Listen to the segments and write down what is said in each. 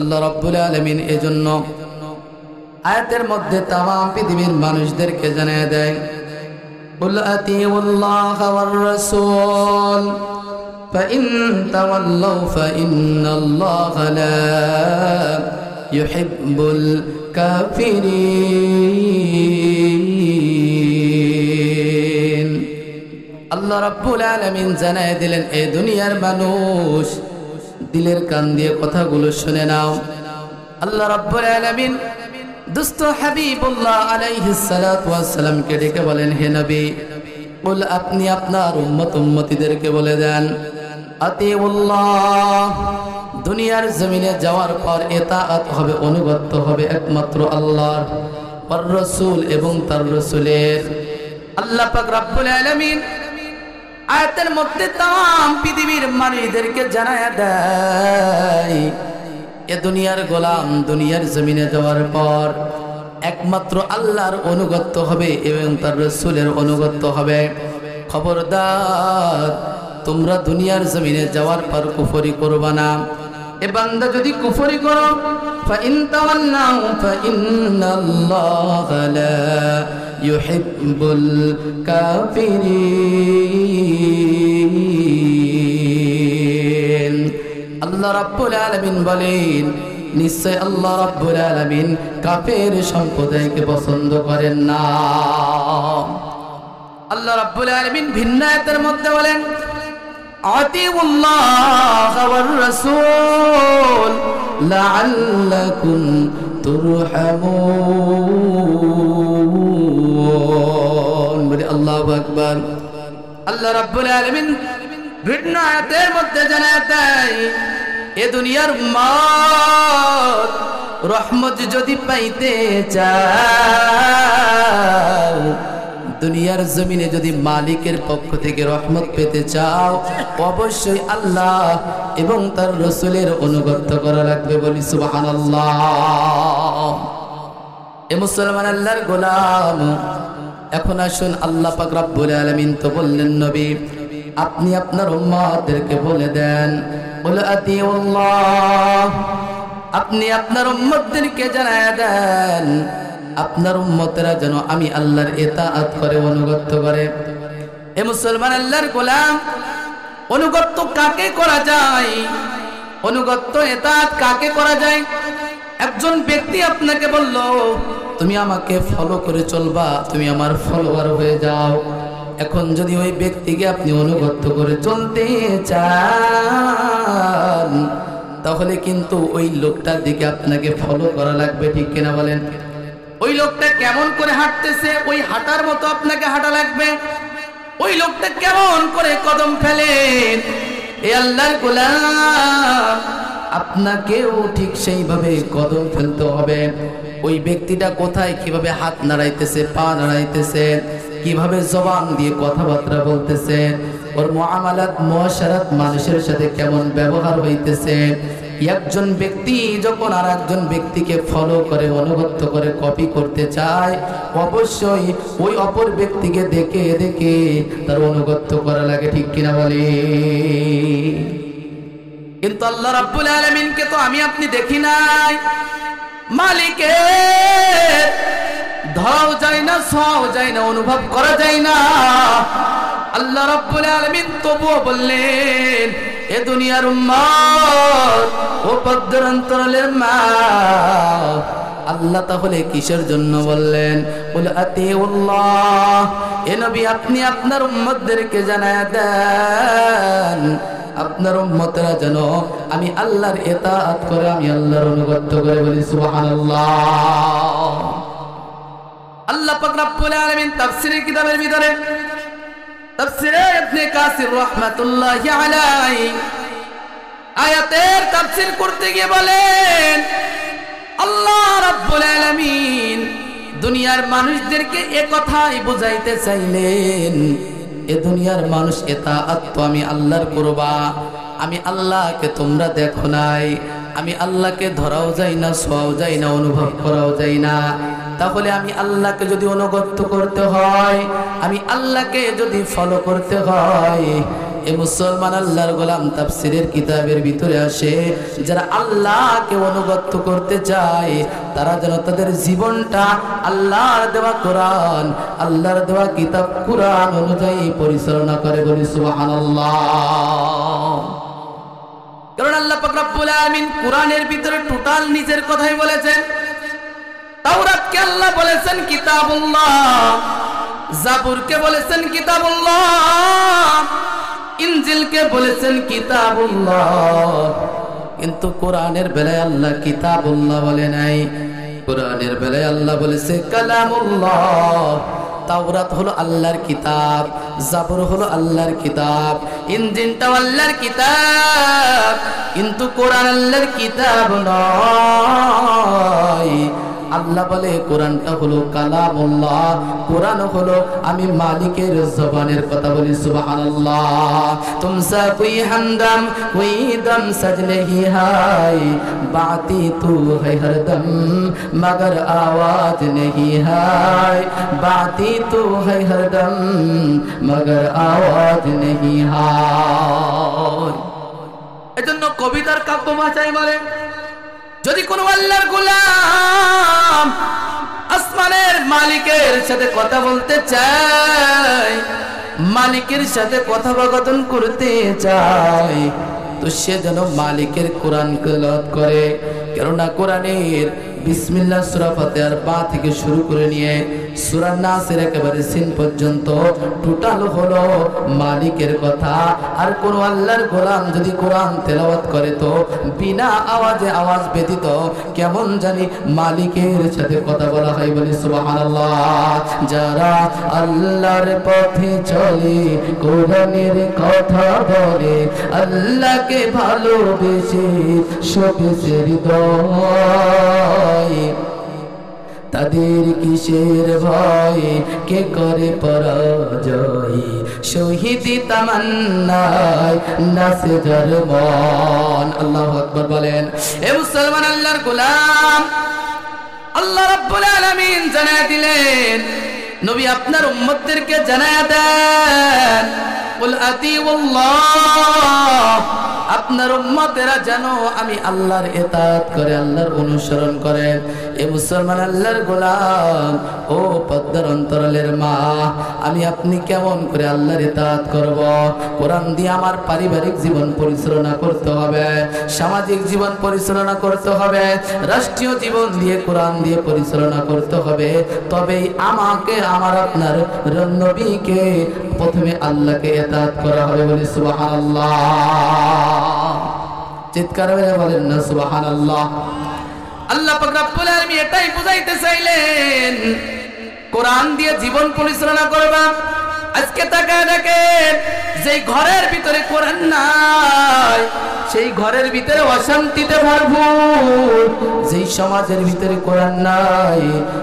আল্লাহ রাব্বুল আলামিন এজন্য আয়াতের মধ্যে তামাম পৃথিবীর মানুষদেরকে জানিয়ে দেয়, কুল আতিউল্লাহা ওয়ার রাসূল ফাইন তাওয়াল্লাউ ফাইন্নাল্লাহা লা ইউহিব্বুল কাফিরিন। আল্লাহ রাব্বুল আলামিন জানিয়ে দিলেন, এ দুনিয়ার মানুষ দিলের কান দিয়ে কথাগুলো শুনে নাও। আল্লাহ রাব্বুল আলামিন দুষ্ট হাবিবুল্লাহ আলাইহিস সালাতু ওয়াস সালামকে ডেকে বলেন, হে নবী, বল আপনি আপনার উম্মতিদেরকে বলে দেন, আতিউল্লাহ, দুনিয়ার জমিনে যাওয়ার পর ইতাআত হবে, অনুগত হবে একমাত্র আল্লাহর, ওয়ার রাসূল এবং তার রাসূলের। আল্লাহ পাক রব্বুল আলামিন আয়াতের মধ্যে তাম পৃথিবীর মানুষদেরকে জানায়া দেয়, এ দুনিয়ার গোলাম দুনিয়ার জমিনে যাওয়ার পর একমাত্র আল্লাহর অনুগত হবে এবং তার রাসূলের অনুগত হবে। খবরদার, তোমরা দুনিয়ার জমিনে যাওয়ার পর কুফরি করবা না। এ বান্দা যদি কুফরি করো, ফাইন তাওয়াল্লাউ ফাইন্নাল্লাহা লা ইউহিব্বুল কাফিরিন। আল্লাহ রাব্বুল আলামিন বলেন, নিশ্চয় আল্লাহ রাব্বুল আলামিন কাফের সম্প্রদায়কে পছন্দ করেন না। আল্লাহ রাব্বুল আলামিন ভিন্ন আয়াতের মধ্যে বলেন, আতিউল্লাহ ওয়ার রাসূল লাআল্লাকুম তুরহামুন। বলে আল্লাহু আকবার। আল্লাহ রাব্বুল আলামিন ভিন্ন আয়াতের মধ্যে জানায় দেয়, এ দুনিয়ার উম্মত রহমত যদি পাইতে চাও, দুনিয়ার জমিনে যদি মালিকের পক্ষ থেকে রহমত পেতে চাও, অবশ্যই আল্লাহ এবং তার রাসূলের অনুগত করা লাগবে। বলি সুবহানাল্লাহ। এ মুসলমান আল্লাহর গোলাম, এখন আসুন আল্লাহ পাক রব্বুল আলামিন তো বললেন, নবী আপনি আপনার উম্মতদেরকে বলে দেন, বলে আতিউল্লাহ, আপনি আপনার উম্মতদেরকে জানায়া দেন, আপনার উম্মতেরা যেন আমি আল্লাহর ইতাআত করে, অনুগত করে। এ মুসলমান আল্লাহর গোলাম, অনুগত কাকে করা যায়? অনুগত ইতাআত কাকে করা যায়? একজন ব্যক্তি আপনাকে বলল, তুমি আমাকে ফলো করে চলবা, তুমি আমার ফলোয়ার হয়ে যাও। এখন যদি ওই ব্যক্তিকে আপনি অনুগত করে চলতে চান, তাহলে কিন্তু ওই লোকটার দিকে আপনাকে ফলো করা লাগবে, ঠিক কিনা বলেন? ওই লোকটা কেমন করে হাঁটতেছে, ওই হাঁটার মতো আপনাকে হাঁটা লাগবে। ওই লোকটা কেমন করে কদম ফেলেন, এ আল্লাহর গোলাম, আপনাকেও ঠিক সেইভাবে কদম ফেলতে হবে। ওই ব্যক্তিটা কোথায় কিভাবে হাত নাড়াইতেছে, পা নাড়াইতেছে, কিভাবে জবান দিয়ে কথাবার্তা বলতেছে, ওর মুআমালাত মুআশারাত মানুষের সাথে কেমন ব্যবহার হইতেছে। একজন ব্যক্তি যখন আর একজন ব্যক্তিকে ফলো করে, অনুগত করে, কপি করতে চায়, অবশ্যই ওই অপর ব্যক্তিকে দেখে দেখে তার অনুগত করা লাগে, ঠিক কিনা বলে? কিন্তু আল্লাহ রাব্বুল আলামিনকে তো আমি আপনি দেখি নাই। মালিকের ধরাও যায় না, ছোঁয়াও যায় না, অনুভব করা যায় না। আল্লাহ রাব্বুল আলামিন তবুও বললেন, এ দুনিয়ার উম্মত, ও পদ্মার অন্তরালের মা, আল্লাহ তাহলে কিসের জন্য বললেন? বলে আতিউল্লাহ, এ নবী আপনি আপনার উম্মতদেরকে জানায়া দেন, আপনার উম্মতরা যেন আমি আল্লাহর ইতাআত করে, আমি আল্লাহর অনুগত করে। বলি সুবহানাল্লাহ। আল্লাহ পাক রব্বুল আলামিন তাফসীরের কিতাবের ভিতরে, তাফসীরে ইবনে কাসির রাহমাতুল্লাহি আলাইহি, আয়াতের তাফসীর করতে গিয়ে বলেন, আল্লাহ রাব্বুল আলামিন দুনিয়ার মানুষদেরকে এই কথাই বুঝাইতে চাইলেন, এ দুনিয়ার মানুষ ইতাআত তো আমি আল্লাহর করবা। আমি আল্লাহকে তোমরা দেখো নাই, আমি আল্লাহকে ধরাও যায় না, ছোঁয়াও যায় না, অনুভব করাও যায় না। তাহলে আমি আল্লাহকে যদি অনুগত করতে হয়, আমি আল্লাহকে যদি ফলো করতে হয়, এ মুসলমান আল্লাহর গোলাম তাফসীরের কিতাবের ভিতরে আসে যারা আল্লাহকে অনুগত করতে চায় তারা যেন তাদের জীবনটা আল্লাহর দেওয়া কোরআন আল্লাহর দেওয়া কিতাব কোরআন অনুযায়ী পরিচালনা করে। বলি সুবহানাল্লাহ। কারণ আল্লাহ পাক রব্বুল আলামিন কোরআনের ভিতরে টোটাল নিজের কথাই বলেছেন। তাওরাতকে আল্লাহ বলেছেন কিতাবুল্লাহ, জাবুরকে বলেছেন কিতাবুল্লাহ, ইনজিলকে বলেছেন কিতাবুল্লাহ, কিন্তু কোরআনের বেলায় আল্লাহ কিতাবুল্লাহ বলে নাই। কোরআনের বেলায় আল্লাহ বলেছে কালামুল্লাহ। তাওরাত হলো আল্লাহর কিতাব, জাবুর হলো আল্লাহর কিতাব, ইনজিলটাও আল্লাহর কিতাব, কিন্তু কোরআন আল্লাহর কিতাব নয়। আল্লাহ বলে কোরআনটা হলো কালামুল্লাহ, কোরআন হলো আমি মালিকের জবানের কথা। বলি সুবহানাল্লাহ। তুমসা কোই হামদম কোই দম সজনে হি হায়, বাতি তু है हरदम मगर आवाज नहीं है, बाती तू है हरदम मगर आवाज नहीं है। এজন্য কবিতার কাব্য ভাষায় বলে যদি কোন আল্লাহর গোলাম আসমানের মালিকের সাথে কথা বলতে চায়, মালিকের সাথে কথোপকথন করতে চায়, তো সে যেন মালিকের কোরআন তেলাওয়াত করে। কেননা কোরআনের বিসমিল্লাহ সূরা ফাতিহার বা থেকে শুরু করে নিয়ে সূরা নাসের একেবারে সিন পর্যন্ত টোটাল হলো মালিকের কথা। আর কোন আল্লাহর গোলাম যদি কোরআন তেলাওয়াত করে তো বিনা আওয়াজে আওয়াজ ব্যতীত কেমন জানি মালিকের সাথে কথা বলা হয়। বলি সুবহানাল্লাহ। যারা আল্লাহর পথে চলে কোরআনের কথা বলে, আল্লাহকে ভালোবেসে সবেসে হৃদয়, তাদের কিসের ভয়, কে করে পরাজয়, শহীদি তামান্নায় নাচে যার মন। আল্লাহু আকবার বলেন। এ মুসলমান আল্লাহর গোলাম, আল্লাহ রাব্বুল আলামিন জানায় দিলেন নবী আপনার উম্মতদেরকে জানায় দেন কুল আতিউল্লাহ, আপনার উম্মতেরা যেন আমি আল্লাহর ইতাআত করে আল্লাহর অনুসরণ করে। এ মুসলমান আল্লাহর গোলাম, ও পদ্মার অন্তরালের মা, আমি আপনি কেমন করে আল্লাহর ইতাআত করব? কোরআন দিয়ে আমার পারিবারিক জীবন পরিচালনা করতে হবে, সামাজিক জীবন পরিচালনা করতে হবে, রাষ্ট্রীয় জীবন দিয়ে কোরআন দিয়ে পরিচালনা করতে হবে। তবেই আমাকে আমার আপনার নবীকে প্রথমে আল্লাহকে ইতাআত করা হবে। বলি সুবহানাল্লাহ। চিৎকার করে বলেন না সুবহানাল্লাহ। আল্লাহ পাক রব্বুল আলামিন এটাই বুঝাইতে চাইলেন কোরআন দিয়ে জীবন পরিচালনা করবা। আজকে তাকায় দেখেন যেই ঘরের ভিতরে কোরআন নাই সেই ঘরের ভিতরে অশান্তিতে ভরপুর, যেই সমাজের ভিতরে কোরআন নাই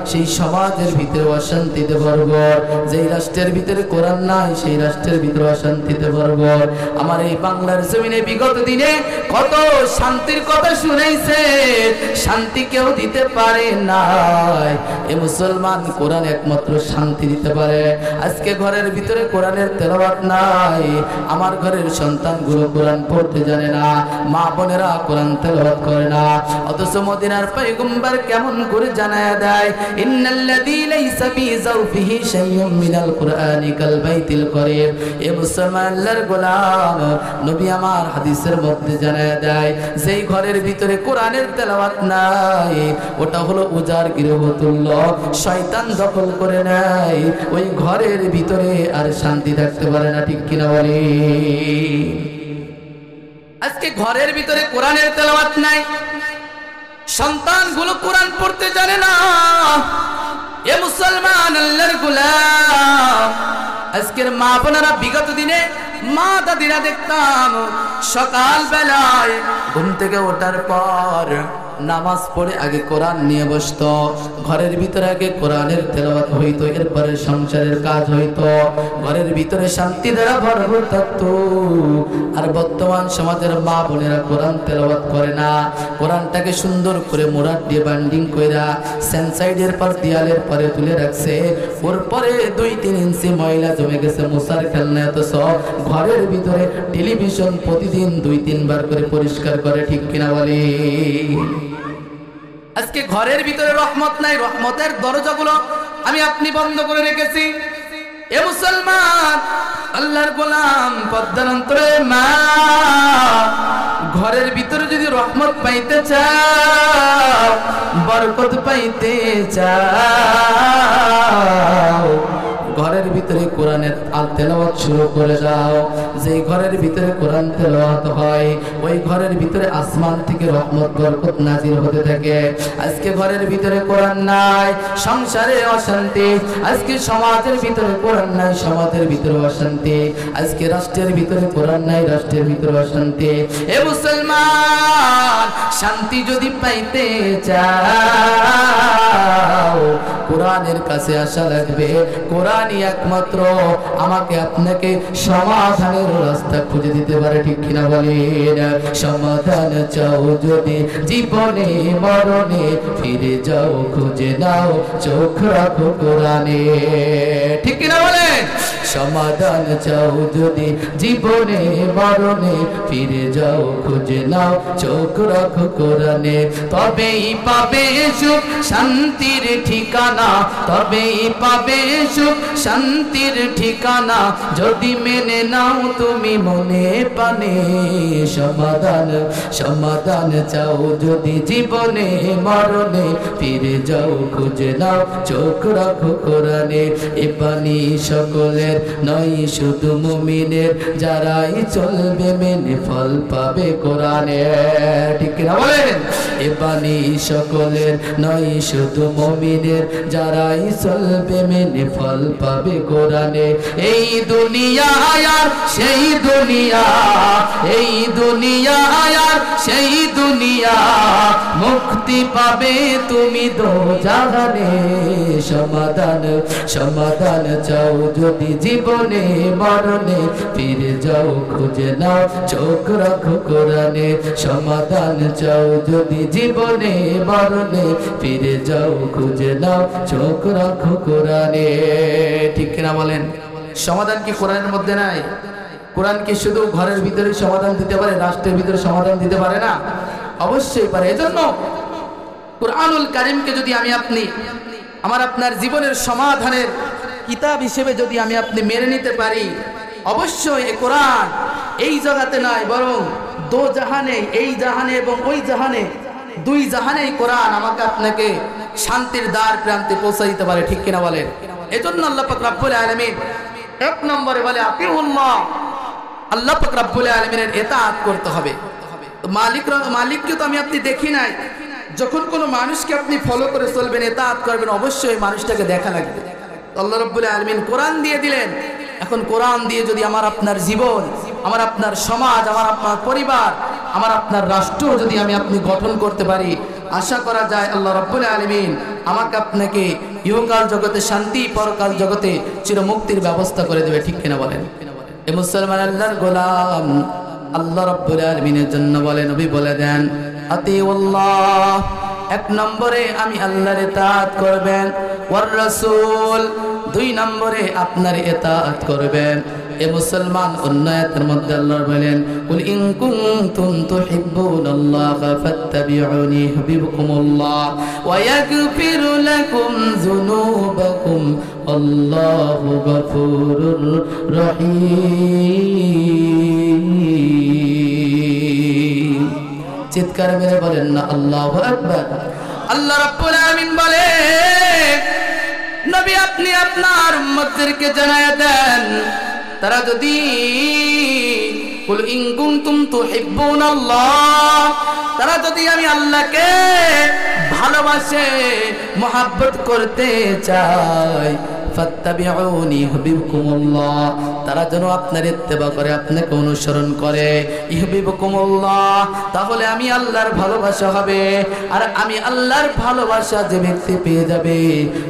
সেই সমাজের ভিতরে অশান্তিতে ভরপুর, যেই রাষ্ট্রের ভিতরে কোরআন নাই সেই রাষ্ট্রের ভিতরে অশান্তিতে ভরপুর। আমার এই বাংলার জমিনে বিগত দিনে কত শান্তির কথা শুনাইছে, শান্তি কেউ দিতে পারে নাই। এ মুসলমান, কোরআন একমাত্র শান্তি দিতে পারে। আজকে ঘরের ভিতরে কোরআনের তেলাওয়াত নাই, আমার ঘরের সন্তানগুলো কোরআন পড়তে জানে না, মা বোনেরা কোরআন তেলাওয়াত করে না। অথচ মদিনার পয়গম্বর কেমন করে জানায়া দেয় ইন্নাল্লাযী লাইসা ফি যাওফিহি শাইউম মিনাল কুরআনি কাল বাইতিল করিম। এ মুসলমান আল্লাহর গোলাম, নবী আমার হাদিসের মধ্যে জানায়া দেয় যেই ঘরের ভিতরে কোরআনের তেলাওয়াত নাই ওটা হলো উজাড় গৃহতুল্য, শয়তান দখল করে নেয়, ওই ঘরের ভিতরে আর শান্তি থাকতে পারে না। ঠিক কিনা বলি? আজকে ঘরের ভিতরে কোরআনের তেলাওয়াত নাই, সন্তানগুলো কোরআন পড়তে জানে না। এ মুসলমান আল্লাহর গোলাম, আজকের মা বোনেরা বিগত দিনে মা দাদিরা দেখতাম সকাল বেলায় ঘুম থেকে ওঠার পর নামাজ পড়ে আগে কোরআন নিয়ে বসতো, ঘরের ভিতরে আগে কোরআনের তেলাওয়াত হইতো, এরপরে সংসারের কাজ হইতো, ঘরের ভিতরে শান্তি দ্বারা ভরপুর থাকতো। আর বর্তমান সমাজের মা বোনেরা কোরআন তেলাওয়াত করে না, কোরআনটাকে সুন্দর করে মোড়াট দিয়ে বান্ডিং কইরা সেন্সাইডের পর দেয়ালের পরে তুলে রাখছে, ওর পরে 2-3 ইঞ্চি ময়লা জমে গেছে মুসার খেলনা, এত সব ঘরের ভিতরে টেলিভিশন প্রতিদিন 2-3 বার করে পরিষ্কার করে, ঠিক কিনা বলে? আজকে ঘরের ভিতরে রহমত নাই, রহমতের দরজাগুলো আমি আপনি বন্ধ করে রেখেছি। এ মুসলমান, আল্লাহর গোলাম, পর্দার অন্তরে মা, ঘরের ভিতরে যদি রহমত পাইতে চাও, বরকত পাইতে চাও, ঘরের ভিতরে কোরআনের তেলাওয়াত শুরু করে দাও। যে ঘরের ভিতরে কোরআন তেলাওয়াত হয়, ওই ঘরের ভিতরে আসমান থেকে রহমত বরকত নাজিল হতে থাকে। আজকে ঘরের ভিতরে কোরআন নাই, সংসারে অশান্তি। আজকে সমাজের ভিতরে কোরআন নাই, সমাজের ভিতরে অশান্তি। আজকে রাষ্ট্রের ভিতরে কোরআন নাই, রাষ্ট্রের ভিতরে অশান্তি। এ মুসলমান, শান্তি যদি পাইতে চাও, কোরআনের কাছে আসা লাগবে। কোরআনই একমাত্র আমাকে আপনাকে সমাধানের রাস্তা খুঁজে দিতে পারে, ঠিক কিনা বলেন? সমাধান চাও যদি জীবনে মরণে, ফিরে যাও খুঁজে নাও, চোখ রাখো কোরআনে, ঠিক কিনা বলেন? সমাধান চাও যদি জীবনে মরণে, ফিরে যাও খুঁজে নাও, চোখ রাখো কোরআনে। তবেই পাবে সুখ শান্তির ঠিকানা, তবেই পাবে সুখ শান্তির ঠিকানা, যদি মেনে নাও তুমি মনে প্রাণে। সমাধান, সমাধান চাও যদি জীবনে মরণে, ফিরে যাও খুঁজে নাও, চোখ রাখো কোরআনে। এ পানি সকলের নয়, শুধু মুমিনের, যারাই চলবে মেনে ফল পাবে কোরআনে, ঠিক না বলেন? এ পানি সকলের নয়, শুধু মুমিনের, যারাই চলবে মেনে ফল পাবে কোরআনে। এই দুনিয়া আর সেই দুনিয়া, এই দুনিয়া আর সেই দুনিয়া, মুক্তি পাবে তুমি দোজাহানে। সমাধান, সমাধান চাও যদি জীবনে মরণে, ফিরে যাও খুঁজে নাও, চোখ রাখো কোরআনে। সমাধান চাও যদি জীবনে মরণে, ফিরে যাও খুঁজে নাও, চোখ রাখো কোরআনে, ঠিক কিনা বলেন? সমাধান কি কোরআনের মধ্যে নাই? কোরআন কি শুধু ঘরের ভিতরে সমাধান দিতে পারে, রাষ্ট্রের ভিতরে সমাধান দিতে পারে না? অবশ্যই পারে। এজন্য কুরআনুল কারীমকে যদি আমি আপনি আমার আপনার জীবনের সমাধানের কিতাব হিসেবে যদি আমি আপনি মেনে নিতে পারি, অবশ্যই এই কোরআন এই জগতে নয়, বরং দো জাহানে, এই জাহানে এবং ওই জাহানে, দুই জাহানেই কোরআন আমাকে আপনাকে শান্তির দ্বার প্রান্তে পৌঁছে দিতে পারে, ঠিক কিনা বলেন? এজন্য আল্লাহ পাক রব্বুল আলামিন এক নম্বরে বলে আতিউল্লাহ, আল্লাহ পাক রব্বুল আলামিনের ইতাআত করতে হবে। তো মালিককে তো আমি আপনি দেখি নাই, যখন কোনো মানুষকে আপনি ফলো করে চলবেন, ইতাআত করবেন, অবশ্যই মানুষটাকে দেখা লাগবে। আল্লাহ রাব্বুল আলামিন কোরআন দিয়ে দিলেন। এখন কোরআন দিয়ে যদি আমার আপনার জীবন, আমার আপনার সমাজ, আমার আপনার পরিবার, আমার আপনার রাষ্ট্র যদি আমি আপনি গঠন করতে পারি, আশা করা যায় আল্লাহ রাব্বুল আলামিন আমাকে আপনাকে ইহকাল জগতে শান্তি, পরকাল জগতে চিরমুক্তির ব্যবস্থা করে দেবে, ঠিক কিনা বলেন? এ মুসলমান আল্লাহর গোলাম, আল্লাহ রাব্বুল আলামিনের জন্য বলে, নবী বলে দেন আতিউল্লাহ, এক নম্বরে আমি আল্লাহর ইতাআত করবেন, ওয়ার রাসূল, দুই নম্বরে আপনার ইতাআত করবেন। এ মুসলমান, অন্য আয়াতের মধ্যে আল্লাহ বলেন কুল ইন কুনতুম তুহিব্বুনাল্লাহা ফাত্তাবিউনি ইউহিব্বুকুমুল্লাহ ওয়া ইয়াগফির লাকুম যুনুবাকুম আল্লাহু গফুরুর রহিম। চিৎকার মেরে বলেন না আল্লাহু আকবার। আল্লাহ রাব্বুল আলামিন বলে, নবী আপনি আপনার উম্মতদেরকে জানায়া দেন, তারা যদি কুল ইন কুনতুম তুহিব্বুনাল্লাহ, তারা যদি আমি আল্লাহকে ভালোবাসে, মহব্বত করতে চায়, ফাত্তাবিউনি ইউহিব্বুকুমুল্লাহ, তারা যেন আপনার ইত্তেবা করে, আপনাকে অনুসরণ করে, ইউহিব্বুকুমুল্লাহ, তাহলে আমি আল্লাহর ভালোবাসা হবে। আর আমি আল্লাহর ভালোবাসা যে ব্যক্তি পেয়ে যাবে,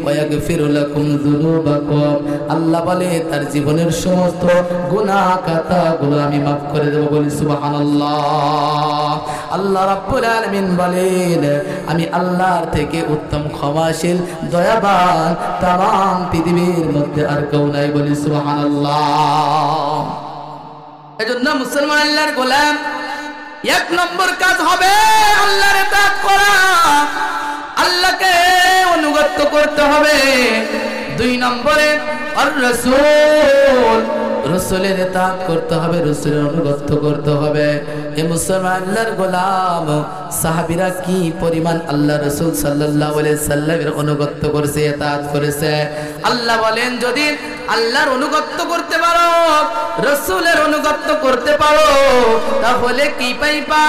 ওয়া ইয়াগফিরু লাকুম যুনুবাকুম, আল্লাহ বলে তার জীবনের সমস্ত গুনাহ খাতাগুলো আমি মাফ করে দেব। বলি সুবহানাল্লাহ। আল্লাহ রাব্বুল আলামিন বলেন, আমি আল্লাহর থেকে উত্তম ক্ষমাশীল, দয়াবান, তামাম পৃথিবীর পৃথিবীর মধ্যে আর কেউ নাই, বলি সুবহানাল্লাহ। এজন্য মুসলমান আল্লাহর গোলাম, এক নম্বর কাজ হবে আল্লাহর ইতাআত করা, আল্লাহকে অনুগত করতে হবে। দুই নম্বরে আর রাসূল, রাসূলের ইতাআত করতে হবে, রাসূলের অনুগত করতে হবে। এ মুসলমান আল্লাহর গোলাম, সাহাবীরা কি পরিমাণ আল্লাহ রাসূল সাল্লাল্লাহু আলাইহি সাল্লামের অনুগত করেছে, ইতাআত করেছে। আল্লাহ বলেন যদি আল্লাহর অনুগত করতে পারো, রাসূলের অনুগত করতে পারো, তাহলে কি পাইবা?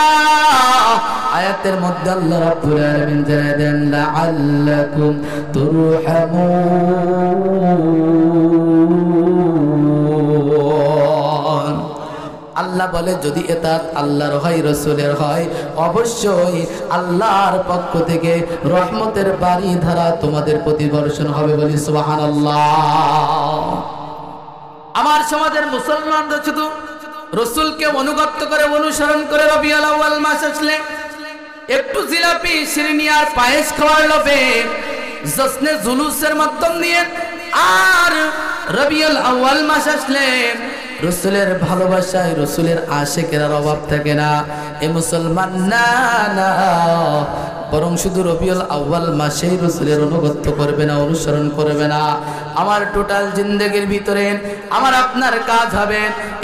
আয়াতের মধ্যে আল্লাহ রাব্বুল আলামিন জানায় দেন লাআল্লাকুম তুরহামুন। আল্লাহ বলে যদি ইতাআত আল্লাহর হয়, রাসূলের হয়, অবশ্যই আল্লাহর পক্ষ থেকে রহমতের বাড়ি ধারা তোমাদের প্রতি বর্ষণ হবে, বলি সুবহানাল্লাহ। আমার সমাজের মুসলমানরা শুধু রাসূলকে অনুগত করে, অনুসরণ করে রবিউল আউয়াল মাস আসলে একটু জিলাপি শিরনি আর পায়েস খাওয়ার লোভে জশ্নে জুলুসের মাধ্যম দিয়ে, আর রবিউল আউয়াল মাস আসলে রাসূলের ভালোবাসায়, রাসূলের আশিকের অভাব থাকে না। এ মুসলমান না, না, বরং শুধু রবিউল আউয়াল মাসেই রাসূলের অনুগত করবে না, অনুসরণ করবে না। আমার টোটাল জিন্দেগির ভিতরে আমার আপনার কাজ হবে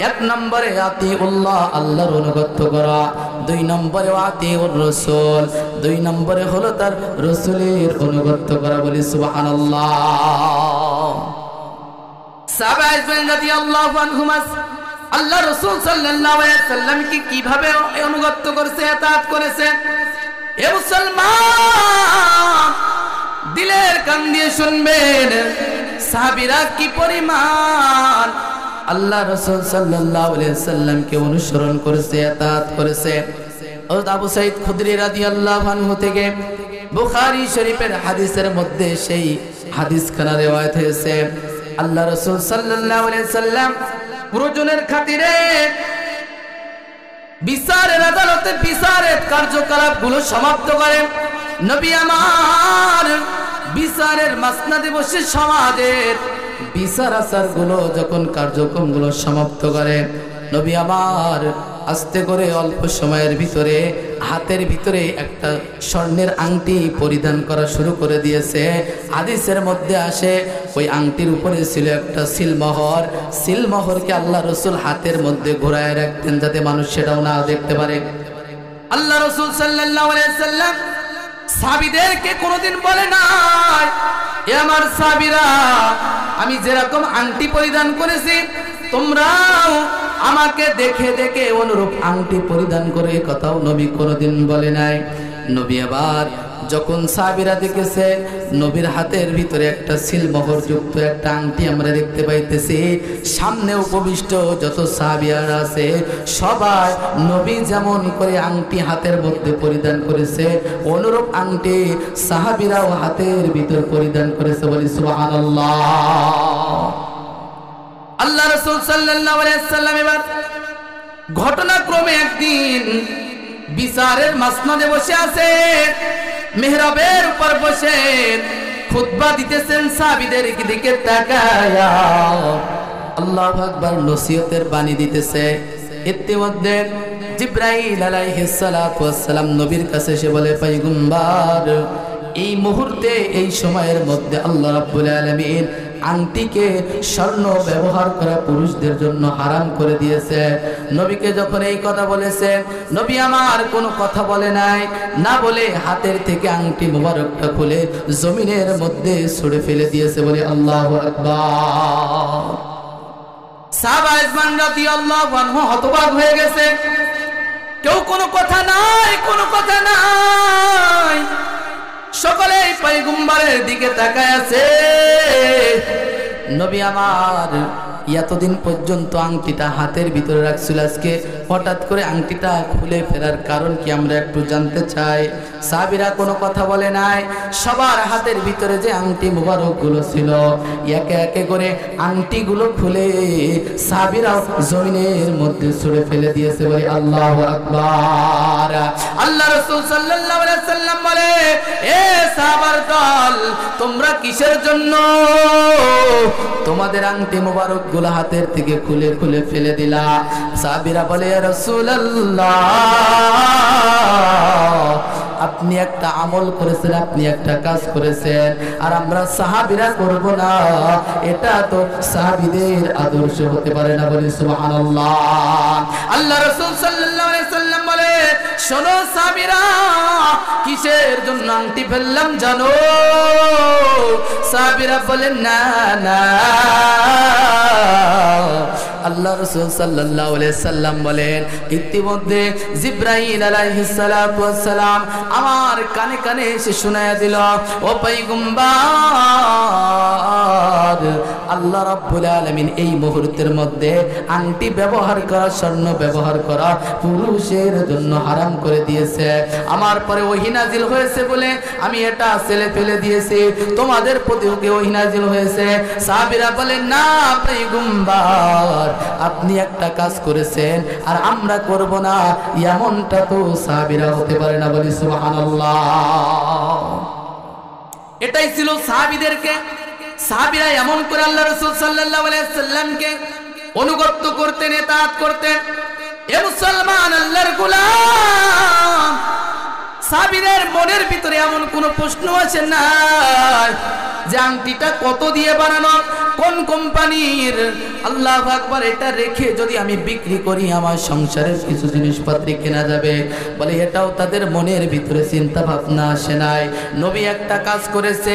এক নম্বরে আতিউল্লাহ, আল্লাহর অনুগত করা। দুই নম্বরে আতিউর রাসূল, দুই নম্বরে হলো তার রাসূলের অনুগত করা, বলি সুবহানাল্লাহ। সাহাবা রাদিয়াল্লাহু আনহুম আল্লাহ রাসূল সাল্লাল্লাহু আলাইহি সাল্লাম কি কিভাবে অনুগত করেছে, ইতাআত করেছে। এ মুসলমান, দিলের কান দিয়ে শুনবেন, সাহাবীরা কি পরিমাণ আল্লাহ রাসূল সাল্লাল্লাহু আলাইহি সাল্লামকে অনুসরণ করেছে, ইতাআত করেছে। হযরত আবু সাঈদ খুদরি রাদিয়াল্লাহু আনহু থেকে বুখারী শরীফের হাদিসের মধ্যে সেই হাদিসখানা riwayat হয়েছে, আল্লাহ রাসূল সাল্লাল্লাহু আলাইহি সাল্লাম প্রয়োজনের খাতিরে বিচারের আদালতে বিচারের কার্যকলাপগুলো সমাপ্ত করেন। নবী আমার বিচারের মাসনাদে বসে সমাজের বিচার আচারগুলো যখন কার্যক্রমগুলো সমাপ্ত করেন, নবী আমার আস্তে করে অল্প সময়ের ভিতরে হাতের ভিতরে একটা স্বর্ণের আংটি পরিধান করা শুরু করে দিয়েছে। হাদিসের মধ্যে আসে ওই আংটির উপরে ছিল একটা সিলমোহর। সিলমোহরকে আল্লাহ রাসূল হাতের মধ্যে ঘোরায় রাখতেন যাতে মানুষ সেটাও না দেখতে পারে। আল্লাহ রাসূল সাল্লাল্লাহু আলাইহি সাল্লাম সাহাবীদেরকে কোনোদিন বলে নাই, এ আমার সাহাবীরা, আমি যেরকম আংটি পরিধান করেছি তোমরাও আমাকে দেখে দেখে অনুরূপ আংটি পরিধান করে, কথাও নবী কোনোদিন বলে নাই। নবী আবার যখন সাহাবীরা দেখেছে নবীর হাতের ভিতরে একটা সিলমোহর যুক্ত একটা আংটি আমরা দেখতে পাইতেছি, সামনে উপবিষ্ট যত সাহাবীরা আছে সবাই নবী যেমন করে আংটি হাতের মধ্যে পরিধান করেছে অনুরূপ আংটি সাহাবীরাও হাতের ভিতর পরিধান করেছে, বলি সুবহানাল্লাহ। আল্লাহ রাসূল সাল্লাল্লাহু আলাইহি সাল্লাম এবার ঘটনাক্রমে একদিন বিচারের মাসনদে বসে আছে, মেহরাবের উপর বসে খুতবা দিতেছেন, সাহাবীদের দিকে তাকায়া আল্লাহু আকবার নসিহতের বাণী দিতেছে। ইতিমধ্যে জিবরাইল আলাইহিস সালাতু ওয়াস সালাম নবীর কাছে এসে বলে, পয়গম্বর, এই মুহূর্তে এই সময়ের মধ্যে আল্লাহ রাব্বুল আলামিন আংটিকে স্বর্ণ ব্যবহার করা পুরুষদের জন্য হারাম করে দিয়েছে। নবীকে যখন এই কথা বলেছে, নবী আমার কোনো কথা বলে নাই, না বলে হাতের থেকে আংটি মোবারকটা খুলে জমিনের মধ্যে ছুঁড়ে ফেলে দিয়েছে, বলে আল্লাহু আকবার। সাহাবা ইসমান রাদিয়াল্লাহু আনহু হতবাক হয়ে গেছে, কেউ কোনো কথা নাই, কোনো কথা নাই, সকলেই পয়গম্বরের দিকে তাকায় আছে। নবী আমার এতদিন পর্যন্ত আংটিটা হাতের ভিতরে রাখছিল, আজকে হঠাৎ করে আংটিটা খুলে ফেলার কারণ কি আমরা একটু জানতে চাই। সাহাবীরা কোনো কথা বলে নাই, সবার হাতের ভিতরে যে আংটি মুবারক গুলো ছিল একে একে করে আংটিগুলো খুলে সাহাবীরাও জমিনের মধ্যে ছুঁড়ে ফেলে দিয়েছে, বলে আল্লাহু আকবার। আল্লাহ রাসূল সাল্লাল্লাহু আলাইহি সাল্লাম বলে, এ সাহাবার দল, তোমরা কিসের জন্য তোমাদের আংটি মোবারক গুলো হাতের থেকে খুলে খুলে ফেলে দিলা? সাহাবীরা বলে ইয়া রাসূলুল্লাহ, আপনি একটা আমল করেছেন, আপনি একটা কাজ করেছেন, আর আমরা সাহাবীরা করব না, এটা তো সাহাবীদের আদর্শ হতে পারে না। বলি সুবহানাল্লাহ। আল্লাহ রাসূল সাল্লাল্লাহু আলাইহি সাল্লাম বলে, শোনো সাহাবীরা, কিসের জন্য আংটি ফেললাম জানো? সাহাবীরা বলেন না না। আল্লাহ রাসূল সাল্লাল্লাহু আলাইহি সাল্লাম বলেন, ইতিমধ্যে জিবরাইল আলাইহিস সালাতু ওয়াস সালাম আমার কানে কানে এসে শোনায়া দিল, ও পয়গম্বর, আল্লাহ রাব্বুল আলামিন এই মুহূর্তের মধ্যে আংটি ব্যবহার করা, স্বর্ণ ব্যবহার করা পুরুষের জন্য হারাম করে দিয়েছে। আমার পরে ওহী নাজিল হয়েছে বলে আমি এটা ছেলে ফেলে দিয়েছি, তোমাদের প্রতিও কি ওহী নাজিল হয়েছে? সাহাবীরা বলেন না পয়গম্বর, আপনি একটা কাজ করেছেন আর আমরা করব না, এমনটা তো সাহাবীরা হতে পারে না। বলি সুবহানাল্লাহ। এটাই ছিল সাহাবীদেরকে, সাহাবীরা এমন করে আল্লাহ রাসূল সাল্লাল্লাহু আলাইহি সাল্লামকে অনুগত করতেন, ইতাআত করতেন। এ মুসলমান, আল্লাহর গোলাম, সাহাবীদের মনের ভিতরে এমন কোন প্রশ্ন আসে না যে আংটিটা কত দিয়ে বানানো, কোন কোম্পানির, আল্লাহু আকবার, এটা রেখে যদি আমি বিক্রি করি আমার সংসারের কিছু জিনিসপত্র কেনা যাবে। বলে এটাও তাদের মনের ভিতরে চিন্তা ভাবনা আসে নাই। নবী একটা কাজ করেছে,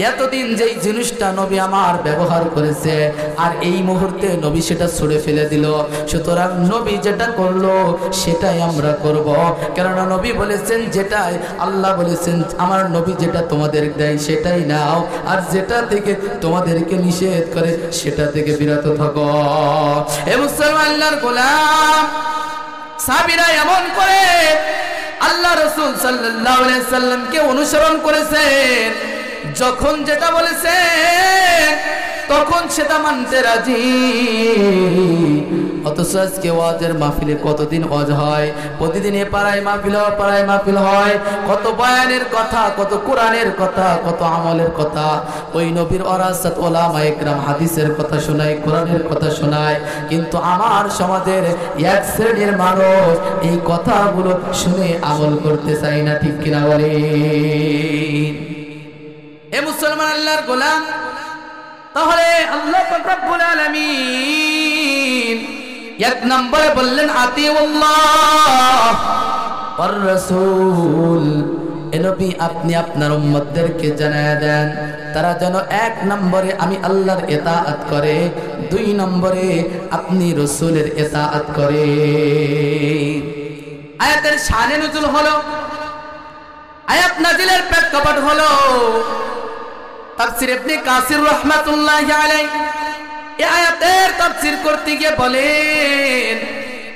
এতদিন যেই জিনিসটা নবী আমার ব্যবহার করেছে আর এই মুহূর্তে নবী সেটা ছুঁড়ে ফেলে দিল, সুতরাং নবী যেটা করলো সেটাই আমরা করব। কেননা নবী বলেছেন যেটাই, আল্লাহ বলেছেন আমার নবী যেটা তোমাদের দেয় সেটাই নাও, আর যেটা থেকে তোমাদেরকে নিষেধ করে সেটা থেকে বিরত থাকো। এ মুসলমান, আল্লাহর গোলাম, সাহাবীরা এমন করে আল্লাহ রাসূল সাল্লাল্লাহু আলাইহি সাল্লামকে অনুসরণ করেছেন, যখন যেটা বলেছেন তখন সেটা মানতে রাজি। অথচ আজকে ওয়াজের মাহফিলে কতদিন ওয়াজ হয়, প্রতিদিন এ পাড়ায় মাহফিল হয়, পাড়ায় মাহফিল হয়, কত বয়ানের কথা, কত কোরআনের কথা, কত আমলের কথা, ওই নবীর ওরাসাত ওলামায়ে কেরাম হাদিসের কথা শোনায়, কোরআনের কথা শোনায়, কিন্তু আমার সমাজের এক শ্রেণীর মানুষ এই কথাগুলো শুনে আমল করতে চায় না। ঠিক কিনা বলেন? এ মুসলমান, আল্লাহর গোলাম, তাহলে আল্লাহ পাক রব্বুল আলামিন এক নম্বরে বললেন আতিউল্লাহ ওয়ার রাসূল। এ নবী, আপনি আপনার উম্মতদেরকে জানায়া দেন তারা যেন এক নম্বরে আমি আল্লাহর ইতাআত করে, দুই নম্বরে আপনি রাসূলের ইতাআত করে। আয়াতের শানে নুজুল হলো, আয়াত নাজিলের প্রেক্ষাপট হলো তাফসীর ইবনে কাসির রাহমাতুল্লাহি আলাইহি এই আয়াতের তাফসীর করতে গিয়ে বলেন,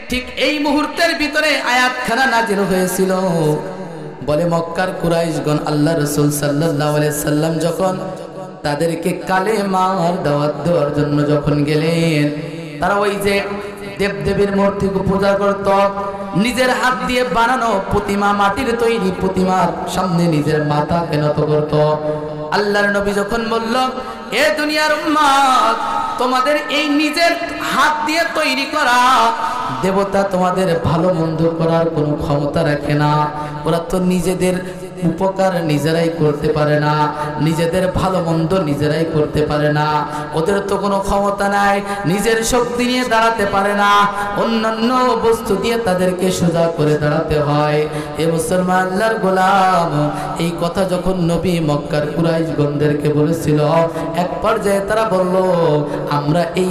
ঠিক এই মুহূর্তের ভিতরে আয়াতখানা নাজিল হয়েছিল। বলে মক্কার কুরাইশগণ আল্লাহ রাসূল সাল্লাল্লাহু আলাইহি সাল্লাম যখন তাদেরকে কালেমার দাওয়াত দেওয়ার জন্য যখন গেলেন, তারা ওই যে দেবদেবীর মূর্তিকে পূজা করত, নিজের হাত দিয়ে বানানো প্রতিমা, মাটির তৈরি প্রতিমার সামনে নিজের মাথা নত করত। আল্লাহর নবী যখন বলল, এ দুনিয়ার উম্মত, তোমাদের এই নিজের হাত দিয়ে তৈরি করা দেবতা তোমাদের ভালো মন্দ করার কোনো ক্ষমতা রাখে না, ওরা তো নিজেদের উপকার নিজেরাই করতে পারে না, নিজেদের ভালো মন্দ নিজেরাই করতে পারে না, ওদের তো কোনো ক্ষমতা নাই, নিজের শক্তি নিয়ে দাঁড়াতে পারে না, অন্যান্য বস্তু দিয়ে তাদেরকে সোজা করে দাঁড়াতে হয়। এ মুসলমান, আল্লাহর গোলাম, এই কথা যখন নবী মক্কার কুরাইশগণদেরকে বলেছিল, এক পর্যায়ে তারা বলল, আমরা এই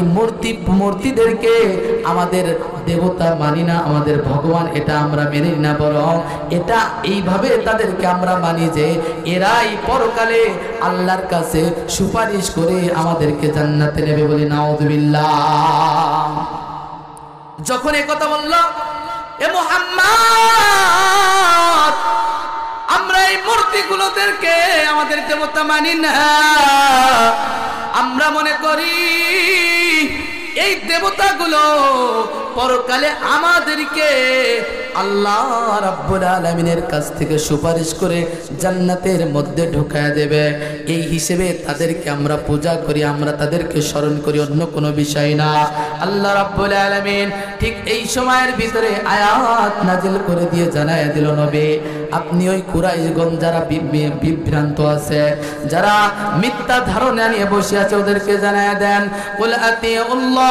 মূর্তিদেরকে আমাদের দেবতা মানি না, আমাদের ভগবান এটা আমরা মেনে না, বরং এটা এইভাবে তাদেরকে আমরা মানি যে এরাই পরকালে আল্লাহর কাছে সুপারিশ করে আমাদেরকে জান্নাতে নেবে। বলি নাউযুবিল্লাহ। যখন এই কথা বলল, এ মুহাম্মদ, আমরা এই মূর্তিগুলোদেরকে আমাদের দেবতা মানি না, আমরা মনে করি এই দেবতাগুলো পরকালে আমাদেরকে আল্লাহ রাব্বুল আলামিনের কাছ থেকে সুপারিশ করে জান্নাতের মধ্যে ঢুকায় দেবে। এই হিসেবে তাদেরকে আমরা পূজা করি, আমরা তাদেরকে স্মরণ করি, অন্য কোনো বিষয় না। আল্লাহ রাব্বুল আলামিন ঠিক এই সময়ের ভিতরে আয়াত নাজিল করে দিয়ে জানায় দিল, নবী আপনি ওই কুরাইশগণ যারা বিভ্রান্ত আছে, যারা মিথ্যা ধারণা নিয়ে বসে আছে, ওদেরকে জানায় দেন কুল আতিউল্লাহ,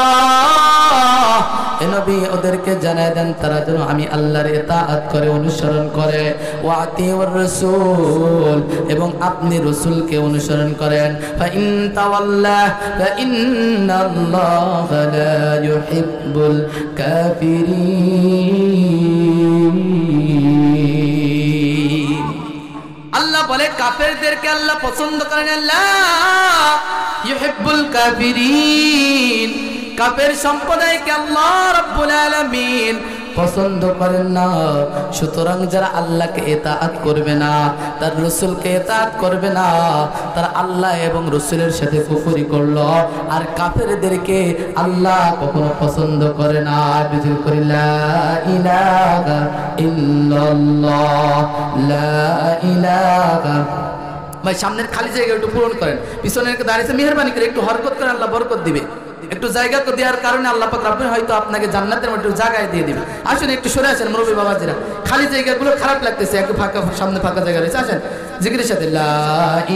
এ নবী ওদেরকে জানায় দেন তারা যেন আমি আল্লাহর ইতাআত করে, অনুসরণ করে, ওয়া আতিউর রাসূল, এবং আপনি রাসূলকে অনুসরণ করেন। ফা ইন তাওয়াল্লাহ ফা ইন্নাল্লাহা লা ইউহিব্বুল কাফিরিন। আল্লাহ বলে কাফেরদেরকে আল্লাহ পছন্দ করেন, আল্লাহ ইউহিব্বুল কাফিরিন, কাফের সম্প্রদায়কে আল্লাহ রাব্বুল আলামিন পছন্দ করেন না। সুতরাং যারা আল্লাহকে ইতাআত করবে না, তার রাসূলকে ইতাআত করবে না, তারা আল্লাহ এবং রাসূলের সাথে কুফরি করলো। আর কাফেরদেরকে আল্লাহ কখনো পছন্দ করে না। বিজয় করি লা ইলাহা ইল্লাল্লাহ, লা ইলাহা। ভাই সামনের খালি জায়গা একটু পূরণ করেন, পিছনের দাঁড়িয়েছে মেহেরবানি করে একটু হরকত করে, আল্লাহ বরকত দিবে। একটু জায়গা দেওয়ার কারণে আল্লাহ পাক রব্বুল হয়তো আপনাকে জান্নাতের মধ্যে জায়গায় দিয়ে দিবে। আসুন একটু সরে আসেন মুরব্বী বাবাজিরা, খালি জায়গাগুলো খারাপ লাগতেছে, একটু ফাঁকা, সামনে ফাঁকা জায়গা রয়েছে, আসেন জিকিরের সাথে লা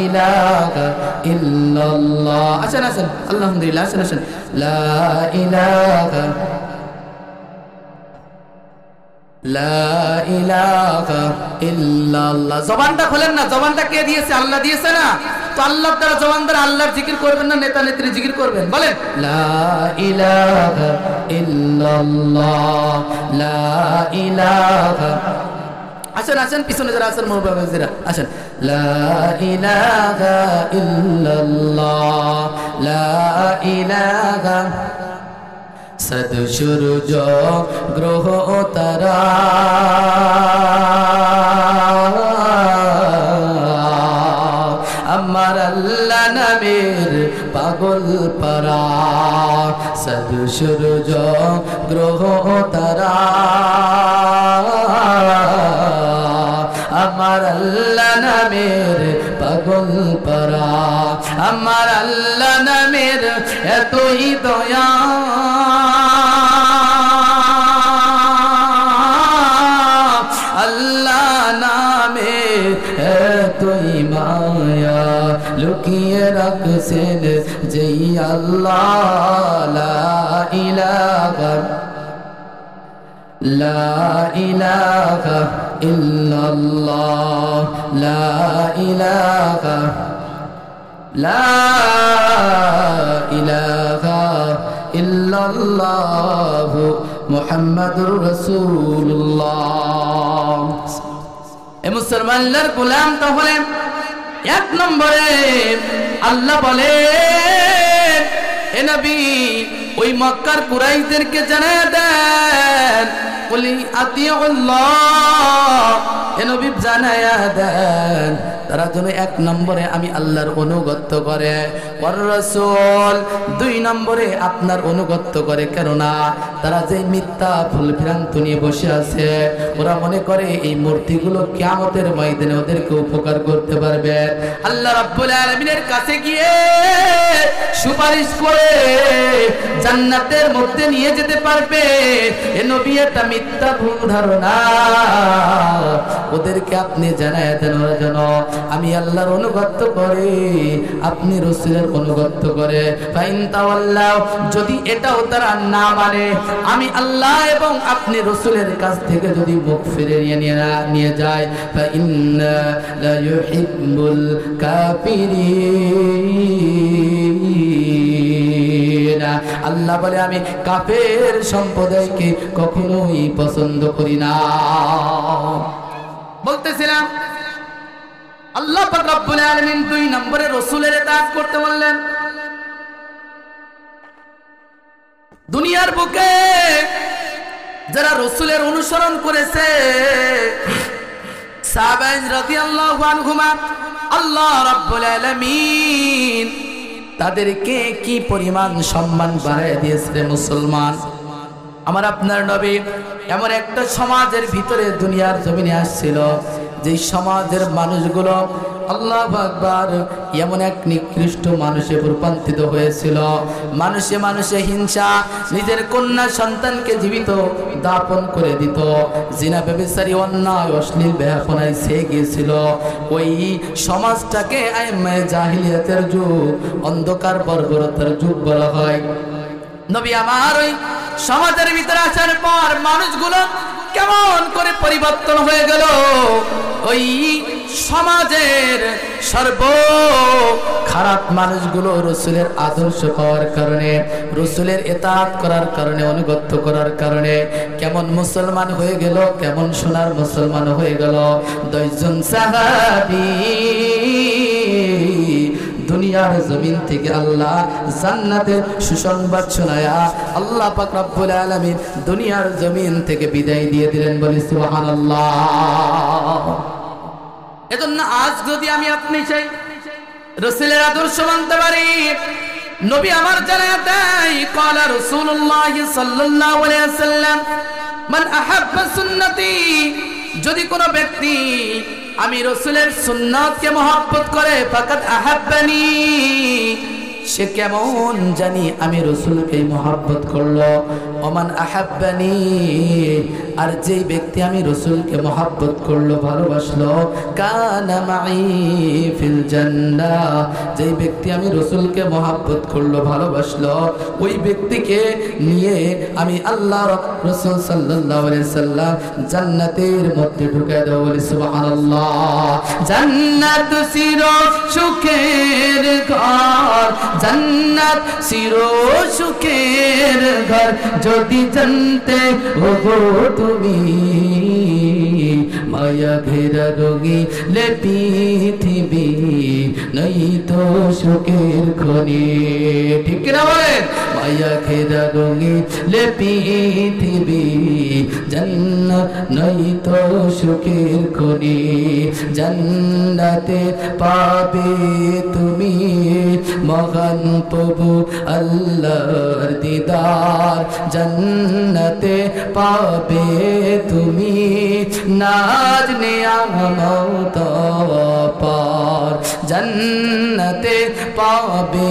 ইলাহা ইল্লাল্লাহ। আসেন আসেন, আলহামদুলিল্লাহ, আসেন আসেন, লা ইলাহা লা ইলাহা ইল্লাল্লাহ। জবানটা খোলেন না, জবানটা কে দিয়েছে? আল্লাহ দিয়েছে না? তো আল্লাহর দ্বারা জবান দ্বারা আল্লাহর জিকির করবেন না নেতা নেত্রী জিকির করবেন? বলেন লা ইলাহা ইল্লাল্লাহ, লা ইলাহা। আসেন আসেন, পিছনে যারা আছেন মুরব্বিরা আসেন, লা ইলাহা ইল্লাল্লাহ, লা ইলাহা। সদ সূরজ গ্রহ তারা আমার আল্লাহ নামের পাগল পারা, সদ সূরজ গ্রহ তারা আমার আল্লাহ নামের পাগল পারা, আমার আল্লাহ নামের এতই দয়া, আল্লাহ নামে এতই মায়া লুকিয়ে রাখছেন যেই আল্লাহ। লা ইলাহা লা ইলাহা ইল্লাল্লাহ, লা ইলাহা লা ইলাহা ইল্লাল্লাহ মুহাম্মাদুর রাসূলুল্লাহ। এ মুসলমানদের গোলাম তাহলে এক নম্বরে আল্লাহ বলে, এ নবী ওই মক্কার কুরাইশদেরকে জানায় দেন বলি আতিউল্লাহ, এ নবী জানায়া দেন তারা যেন এক নম্বরে আমি আল্লাহর অনুগত্য করে, ওয়ার রাসূল দুই নম্বরে আপনার অনুগত্য করে। কেননা তারা যে মিথ্যা ভুল ভ্রান্ত নিয়ে বসে আছে, ওরা মনে করে এই মূর্তিগুলো কিয়ামতের ময়দানে ওদেরকে উপকার করতে পারবে, আল্লাহ রাব্বুল আলামিনের কাছে গিয়ে সুপারিশ করে জান্নাতের মধ্যে নিয়ে যেতে পারবে। এ নবী এটা মিথ্যা ভুল ধারণা, ওদেরকে আপনি জানায় দেন ওরা যেন আমি আল্লাহর অনুগত্য করে, আপনি রাসূলের অনুগত্য করে। ফাইন তাওয়াল্লাহ, যদি এটাও তারা না মানে, আমি আল্লাহ এবং আপনি রাসূলের কাছ থেকে যদি মুখ ফিরে নিয়ে যায়, ফাইন্না লা ইউহিব্বুল কাফিরিন, আল্লাহ বলে আমি কাফের সম্প্রদায়কে কখনোই পছন্দ করি না। বলতেছিলাম আল্লাহ পাক রব্বুল আলামিন দুই নম্বরে রাসূলের ইতাআত করতে বললেন। দুনিয়ার বুকে যারা রাসূলের অনুসরণ করেছে সাহাবায়ে রাদিয়াল্লাহু আনহুমা, আল্লাহ রাব্বুল আলামিন তাদেরকে কি পরিমাণ সম্মান বাড়ায় দিয়েছে মুসলমান। আমার আপনার নবী এমন একটা সমাজের ভিতরে দুনিয়ার জমিনে আসছিল যে সমাজের মানুষগুলো আল্লাহু আকবার এমন এক নিকৃষ্ট মানুষে রূপান্তরিত হয়েছিল। মানুষে মানুষে হিংসা, নিজের কন্যা সন্তানকে জীবিত দাপন করে দিত, জিনা ব্যভিচারী অন্যায় অশ্লীল বেহাপনায় সে গিয়েছিল। ওই সমাজটাকে আইম্মায়ে জাহিলিয়াতের যুগ, অন্ধকার বর্বরতার যুগ বলা হয়। নবী আমার ওই সমাজের ভিতরে আসার পর মানুষগুলো কেমন করে পরিবর্তন হয়ে গেল। ওই সমাজের সর্ব খারাপ মানুষগুলো রসুলের আদর্শ পাওয়ার কারণে, রসুলের ইতাআত করার কারণে, অনুগত্য করার কারণে কেমন মুসলমান হয়ে গেল, কেমন সোনার মুসলমান হয়ে গেল। 10 জন সাহাবী দুনিয়ার জমিন থেকে আল্লাহ জান্নাতের সুসংবাদ শোনায়া আল্লাহ পাক রব্বুল আলামিন দুনিয়ার জমিন থেকে বিদায় দিয়ে দিলেন। বলি সুবহানাল্লাহ। এজন্য আজ যদি আমি আপনি চাই রাসূলের আদর্শ মানতে পারি, নবী আমার জানায়া দেয় ক্বালা রাসূলুল্লাহ সাল্লাল্লাহু আলাইহি ওয়াসাল্লাম মান আহাব্বা সুন্নতি, যদি কোনো ব্যক্তি আমি রাসূলের সুন্নাতকে মহব্বত করে ফাকাদ আহাব্বানি, সে কেমন জানি আমি রাসূলকে মহব্বত করলো। ওমান আহাব্বানি, আর যেই ব্যক্তি আমি রাসূলকে মহব্বত করলো, ভালোবাসলো, কানা মাই ফিল জান্নাহ, যেই ব্যক্তি আমি রাসূলকে মহব্বত করলো, ভালোবাসলো, ওই ব্যক্তিকে নিয়ে আমি আল্লাহ রাসূল সাল্লাল্লাহু আলাইহি সাল্লাম জান্নাতের মধ্যে ঢুকায় দেব। বলি সুবহানাল্লাহ। জান্নাত চির সুখের ঘর, জান্নাত চির সুখের ঘর, যদি জানতে ওগো তুমি, মায়া ঘেরা রোগী লে পৃথিবী, নাই তো সুখের খনি। ঠিক না বলেন? মায়া ঘেরা রোগী লে পৃথিবী, জান্নাত নাই তো সুখের খনি। জান্নাতে পাবে তুমি মহান প্রভু আল্লাহর দিদার, জান্নাতে পাবে তুমি নাজ নিয়ামত পার, জান্নাতে পাবে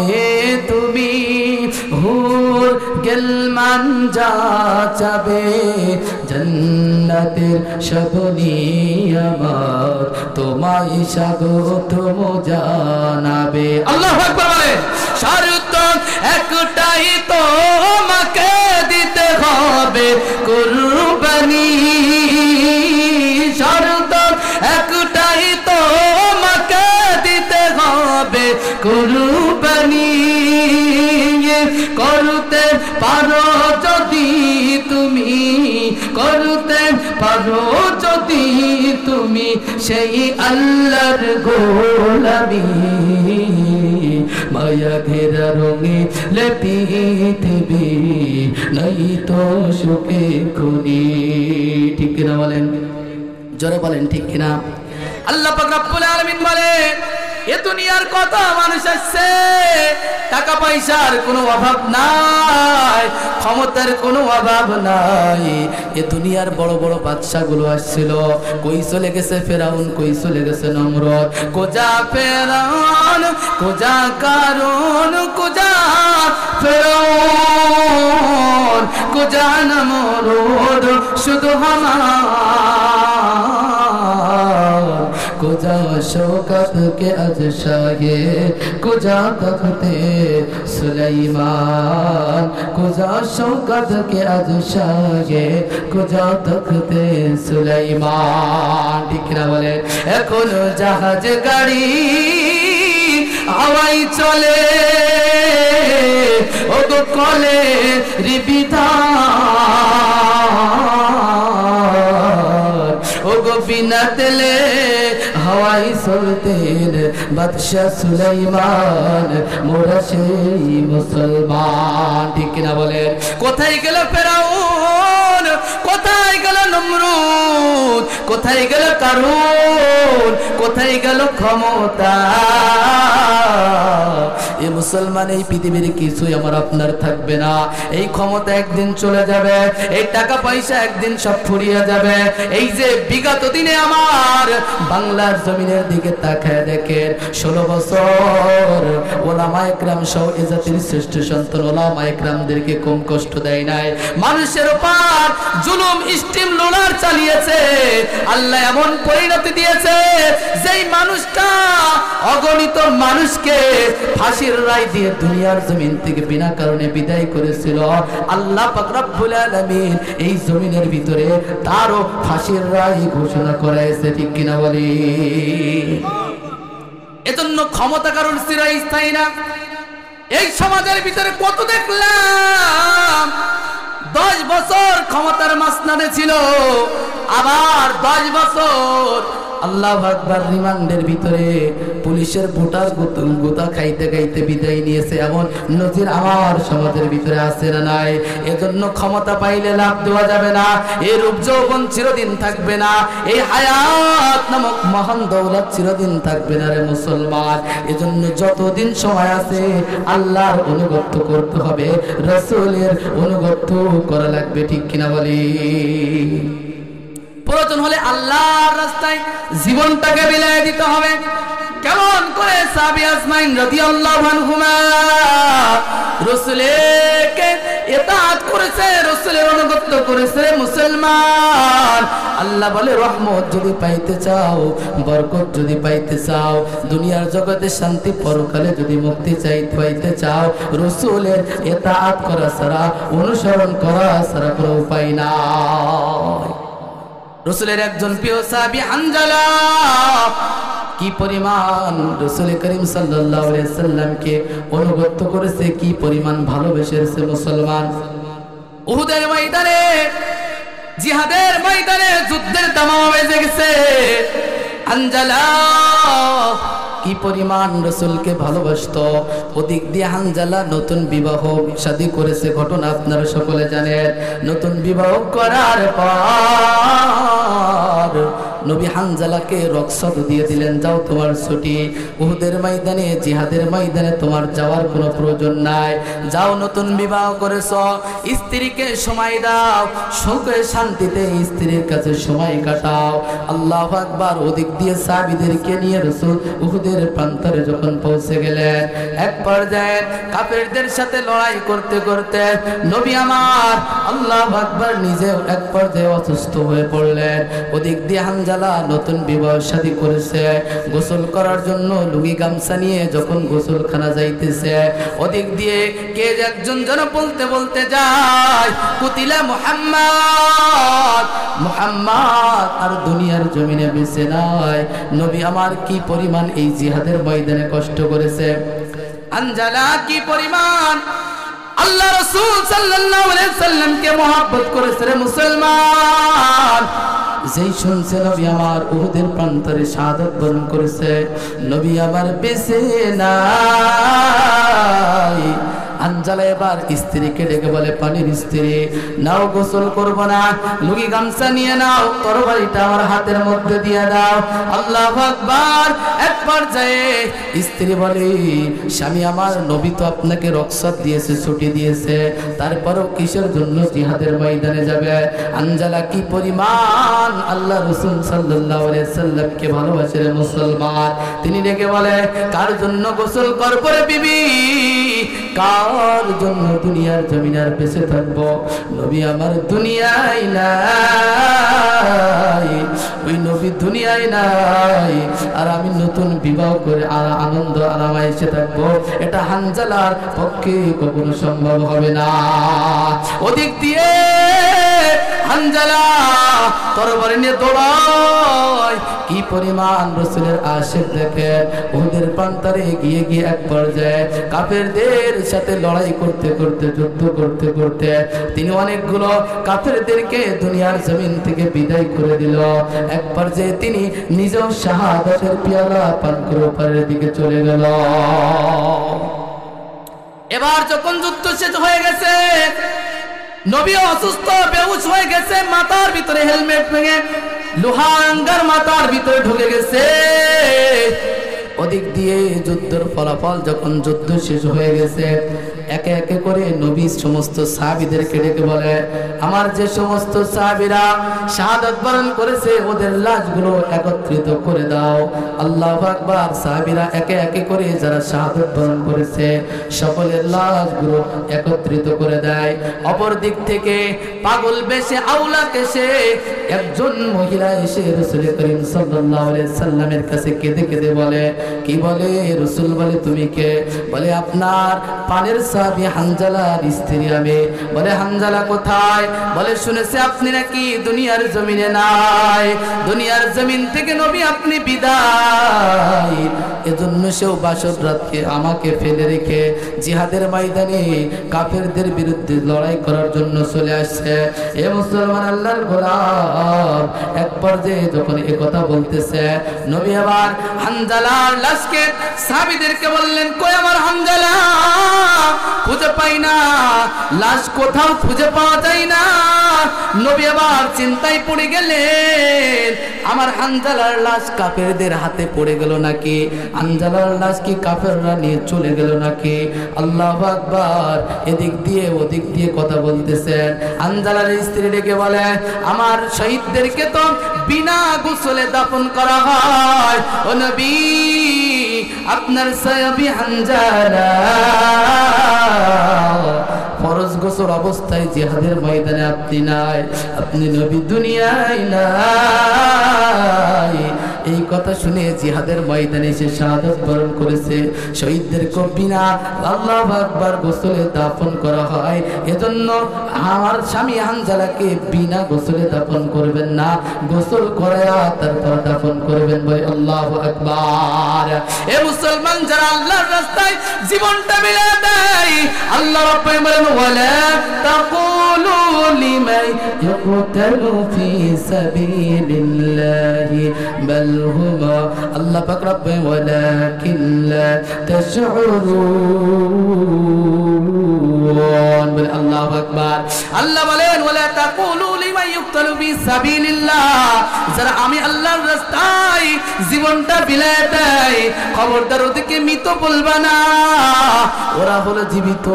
তুমি হুর গেলমান যা চাবে, জান্নাতের সব নিয়ামত তোমায় স্বাগতম জানাবে। আল্লাহু আকবার বলে। শর্ত একটাই, তোমাকে দিতে হবে কুরবানি, শর্ত একটাই, তোমাকে দিতে হবে কুরবানি। করতে পারো যদি তুমি, করতে পারো যদি তুমি সেই আল্লাহর গোলামি, মায়া ঘেরা রঙে পৃথিবী, নাই তো সুখে খুনি। ঠিক কিনা বলেন? জোরে বলেন ঠিক কিনা? আল্লাহ পাক রব্বুল আলামিন বলে এ দুনিয়ার কত মানুষ আসছে, টাকা পয়সার কোনো অভাব নাই, ক্ষমতার কোনো অভাব নাই। এ দুনিয়ার বড় বড় বাদশাগুলো আসছিল, কই চলে গেছে ফেরাউন, কই চলে গেছে নমরুদ, কোজা ফেরাউন, কোজা কারুন, কোজা ফেরাউন, কোজা নমরুদ, শুধু कुजा शौकत के अज शाहे, कुजा तख्ते सुलेमान, कुजा शौकत के अज शाहे, कुजा तख्ते सुलेमान। ठीक ना बोले? एखोनो जहाज गाड़ी হাওয়াই চলে, ও গো কলে রিবিধার, ও গো বিনা তেলে হাওয়াই চলতেন বাদশা সুলাইমান, মোরা সেই মুসলমান। ঠিক কিনা বলেন? কোথায় গেল ফেরাউন, কোথায় গেল নমরুদ, কোথায় গেল কারুন, কোথায় গেল ক্ষমতা, এই মুসলমান এই পৃথিবীর কিছুই আমার আপনার থাকবে না। এই ক্ষমতা একদিন চলে যাবে, এই টাকা পয়সা একদিন সব ফুরিয়ে যাবে। এই যে বিগত দিনে আমার বাংলার জমিনের দিকে তাকায় দেখেন, 16 বছর ওলামায়ে কেরাম সহ এ জাতির শ্রেষ্ঠ সন্তান ওলামায়ে কেরামদেরকে কম কষ্ট দেয় নাই। মানুষের উপর জুলুম স্টিম রোলার চালিয়েছে। আল্লাহ এমন পরিণতি দিয়েছে, যেই মানুষটা অগণিত মানুষকে ফাঁসির রায় দিয়ে দুনিয়ার জমিন থেকে বিনা কারণে বিদায় করেছিল, আল্লাহ পাক রব্বুল আলামিন এই জমিনের ভিতরে তারও ফাঁসির রায় ঘোষণা করেছে। ঠিক কিনা বলি? এজন্য ক্ষমতা কারণ চিরস্থায়ী না। এই সমাজের ভিতরে কত দেখলাম 10 বছর ক্ষমতার মাসনাদে ছিল, আবার 10 বছর আল্লাহু আকবার রিমান্ডের ভিতরে পুলিশের ভোটার গোতা খাইতে খাইতে বিদায় নিয়েছে। এমন নজির আমার সমাজের ভিতরে আছে না নাই? এজন্য ক্ষমতা পাইলে লাভ দেওয়া যাবে না, এই রূপ যৌবন চিরদিন থাকবে না, এই হায়াত নামক মহান দৌলত চিরদিন থাকবে না রে মুসলমান। এজন্য যতদিন সময় আছে আল্লাহর অনুগত করতে হবে, রাসূলের অনুগত করা লাগবে। ঠিক কিনা বলি? প্রয়োজন হলে আল্লাহর রাস্তায় জীবনটাকে বিলিয়ে দিতে হবে। কেমন করে সাহাবী আজমাইন রাদিয়াল্লাহু আনহুমা রাসূলকে ইতাআত করেছে, রাসূলের অনুগত করেছে মুসলমান। আল্লাহ বলে, রহমত যদি পাইতে চাও, বরকত যদি পাইতে চাও, দুনিয়ার জগতে শান্তি, পরকালে যদি মুক্তি পাইতে চাও, রাসূলের ইতাআত করা ছাড়া, অনুসরণ করা ছাড়া কোনো উপায় নাই। রাসূলের একজন প্রিয় সাহাবী হানজালা কি পরিমাণ রাসূল করিম সাল্লাল্লাহু আলাইহি সাল্লামকে অনুগত করেছে, কি পরিমাণ ভালোবেসেছে মুসলমান। উহুদের ময়দানে, জিহাদের ময়দানে যুদ্ধের তামাম বেজে গেছে। হানজালা কি পরিমাণ রাসূলকে ভালোবাসতো। ওদিক দিয়ে হানজালা নতুন বিবাহ শাদী করেছে, ঘটনা আপনারা সকলে জানেন। নতুন বিবাহ করার পর নবী হানজালাকে রুখসত দিয়ে দিলেন, যাও তোমার ছুটি, উহুদের ময়দানে, জিহাদের ময়দানে তোমার যাওয়ার কোনো প্রয়োজন নাই, যাও নতুন বিবাহ করেছো, স্ত্রীকে সময় দাও, সুখে শান্তিতে স্ত্রীর কাছে সময় কাটাও। আল্লাহু আকবার। ওদিক দিয়ে সাহাবীদেরকে নিয়ে রাসূল উহুদের প্রান্তরে যখন পৌঁছে গেলেন, এক পর্যায়ে কাফেরদের সাথে লড়াই করতে করতে নবী আমার আল্লাহু আকবার নিজেও এক পর্যায়ে অসুস্থ হয়ে পড়লেন। ওদিক দিয়ে হানজালা নতুন বিবাহ শাদী করেছে, গোসল করার জন্য লুঙ্গি গামছা নিয়ে যখন গোসলখানা যাইতেছে, ওদিক দিয়ে কে একজন যেন বলতে বলতে যায়, কুতিলা মুহাম্মদ, মুহাম্মদ আর দুনিয়ার জমিনে বেঁচে নাই। নবী আমার কি পরিমাণ এই জিহাদের ময়দানে কষ্ট করেছে, হানজালা কি পরিমাণ আল্লাহ রাসূল সাল্লাল্লাহু আলাইহি সাল্লামকে মহব্বত করেছে রে মুসলমান। যেই শুনছে নবী আমার উহুদের প্রান্তরে শাহাদাত বরণ করেছে, নবী আমার বেঁচে নাই। হানজালা এবার স্ত্রীকে ডেকে বলে, পানির স্ত্রী নাও, গোসল করবো না, লুঙ্গি গামছা নিয়ে নাও, তরবারিটা আমার হাতের মধ্যে দিয়ে দাও। আল্লাহু আকবার। এক পর্যায়ে স্ত্রী বলে, স্বামী আমার, নবী তো আপনাকে রুখসত দিয়েছে, ছুটি দিয়েছে, তারপরেও কিসের জন্য জিহাদের ময়দানে যাবে? হানজালা কি পরিমাণ আল্লাহ রাসূল সাল্লাল্লাহু আলাইহি সাল্লামকে ভালোবাসে রে মুসলমান। তিনি ডেকে বলে, কার জন্য গোসল করবো রে বিবি, কার জন্য দুনিয়ার জমিনে আর বেঁচে থাকবো? নবী আমার দুনিয়ায় নাই, ওই নবী দুনিয়ায় নাই, আর আমি নতুন বিবাহ করে আর আনন্দ আরামায় এসে থাকবো, এটা হানজালার পক্ষে কখনো সম্ভব হবে না। ওদিক দিয়ে হানজালা তরবারি নিয়ে দৌড়ায়। কি পরিমাণ রাসূলের আশিক দেখেন। উহুদের প্রান্তরে গিয়ে গিয়ে এক পর্যায়ে কাফেরদের সাথে লড়াই করতে করতে, যুদ্ধ করতে করতে তিনি অনেকগুলো কাফেরদেরকে দুনিয়ার জমিন থেকে বিদায় করে দিল। এক পর্যায়ে তিনি নিজেও শাহাদাতের পেয়ালা পান করে উপরের দিকে চলে গেল। এবার যখন যুদ্ধ শেষ হয়ে গেছে, নবী অসুস্থ, বেহুশ হয়ে গেছে, মাথার ভিতরে হেলমেট ভেঙে লোহার আঙ্গার মাথার ভিতরে ঢুকে গেছে। ওদিক দিয়ে যুদ্ধের ফলাফল যখন যুদ্ধ শেষ হয়ে গেছে, একে একে করে নবী সমস্ত সাহাবীদেরকে ডেকে বলে, আমার যে সমস্ত সাহাবীরা শাহাদাত বরণ করেছে ওদের লাশগুলো একত্রিত করে দাও। আল্লাহু আকবার। সাহাবীরা একে একে করে যারা শাহাদাত বরণ করেছে সকলের লাশগুলো একত্রিত করে দেয়। অপর দিক থেকে পাগল বেশে আউলাক এসে একজন মহিলা এসে রাসূল করিম সাল্লাল্লাহু আলাইহি সাল্লামের কাছে কেঁদে কেঁদে বলে, কি বলে? রাসূল বলে, তুমি কে? বলে, আপনার পানের সাহাবী হানজালার স্ত্রী আমি। বলে, হানজালা কোথায়? বলে, শুনেছে আপনি নাকি দুনিয়ার জমিনে নাই, দুনিয়ার জমিন থেকে নবী আপনি বিদায়, এজন্য সেও বাসর রাতকে আমাকে ফেলে রেখে জিহাদের ময়দানে কাফেরদের বিরুদ্ধে লড়াই করার জন্য চলে আসছে। এ মুসলমান আল্লাহর গোলাম, এক পর্যায়ে যখন এ কথা বলতেছে নবী আবার হানজালার লাশকে সাহাবীদেরকে বললেন, কই আমার হানজালা? খুঁজে পাই না, লাশ কোথাও খুঁজে পাওয়া যায় না। নবী আবার চিন্তায় পড়ে গেলেন, আমার হানজালার লাশ কাফেরদের হাতে পড়ে গেল নাকি? হানজালার লাশ কি কাফেররা নিয়ে চলে গেল নাকি? আল্লাহু আকবার। এদিক দিয়ে ওদিক দিয়ে কথা বলতেছেন। হানজালার স্ত্রী ডেকে বলে, আমার শহীদদেরকে তো বিনা গোসলে দাফন করা হয়। ও নবী, আপনার সাহাবী হানজালা ফরজ গোসল অবস্থায় জিহাদের ময়দানে আপনি নাই, আপনি নবী দুনিয়ায় নাই। এই কথা শুনে জিহাদের ময়দানে এসে শাহাদাত বরণ করেছে শহীদদেরকে বিনা আল্লাহু আকবার গোসলে দাফন করা হয়। এজন্য আমার স্বামী হানজালাকে বিনা গোসলে দাফন করবেন না, গোসল করায়া তারপর দাফন করবেন। ভাই আল্লাহু আকবার। এ মুসলমান, যারা আল্লাহর রাস্তায় জীবনটা বিলিয়ে দেয়, আল্লাহ রাব্বুল বলেন, ওয়ালা তাকুলু লিমান ইয়ুকতালু ফি সাবিলিল্লাহি বাল হুমা, আল্লাহ পাক রাব্বুল ওয়ালাকিন লা তাশউরুন। বলে আল্লাহু আকবার। আল্লাহ বলেন, ওয়ালা তাকুলু লিমান ইয়ুকতালু ফি সাবিলিল্লাহ, যারা আমি আল্লাহর রাস্তায় জীবনটা বিলিয়ে দেয়, খবরদার ওদেরকে মৃত বলবা না, ওরা হলো জীবিত,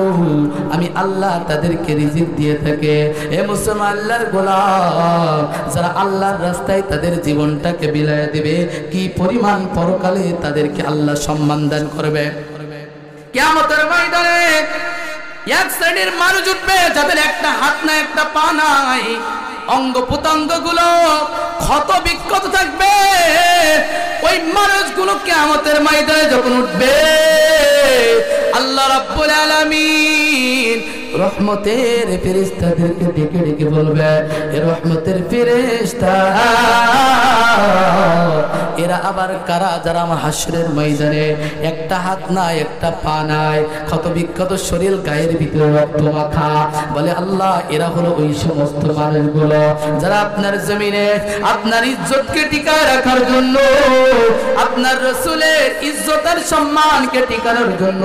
আমি আল্লাহ তাদেরকে রিজিক দিয়ে থাকে। এ মুসলমান আল্লাহর গোলাম, যারা আল্লাহর রাস্তায় তাদের জীবনটাকে বিলায় দিবে, কি পরিমাণ পরকালে তাদেরকে আল্লাহ সম্মান দান করবে। কিয়ামতের ময়দানে এক শ্রেণীর মানুষ উঠবে যাদের একটা হাত নাই, একটা পা নাই, অঙ্গ প্রত্যঙ্গ গুলো ক্ষত বিক্ষত থাকবে। ওই মানুষগুলো কিয়ামতের ময়দানে যখন উঠবে, আল্লাহ রাব্বুল আলামিন রহমতের ফেরেশতাদেরকে ডেকে ডেকে বলবে, এ রহমতের ফেরেশতা, এরা আবার কারা? যারা আমার হাসরের ময়দানে একটা হাত নাই, একটা পা নাই, ক্ষত বিক্ষত শরীর, গায়ের ভিতরে রক্ত মাখা। বলে আল্লাহ, এরা হলো ওই সমস্ত মানুষগুলো যারা আপনার জমিনে আপনার ইজ্জতকে টিকায় রাখার জন্য, আপনার রাসূলের ইজ্জত আর সম্মানকে টিকানোর জন্য,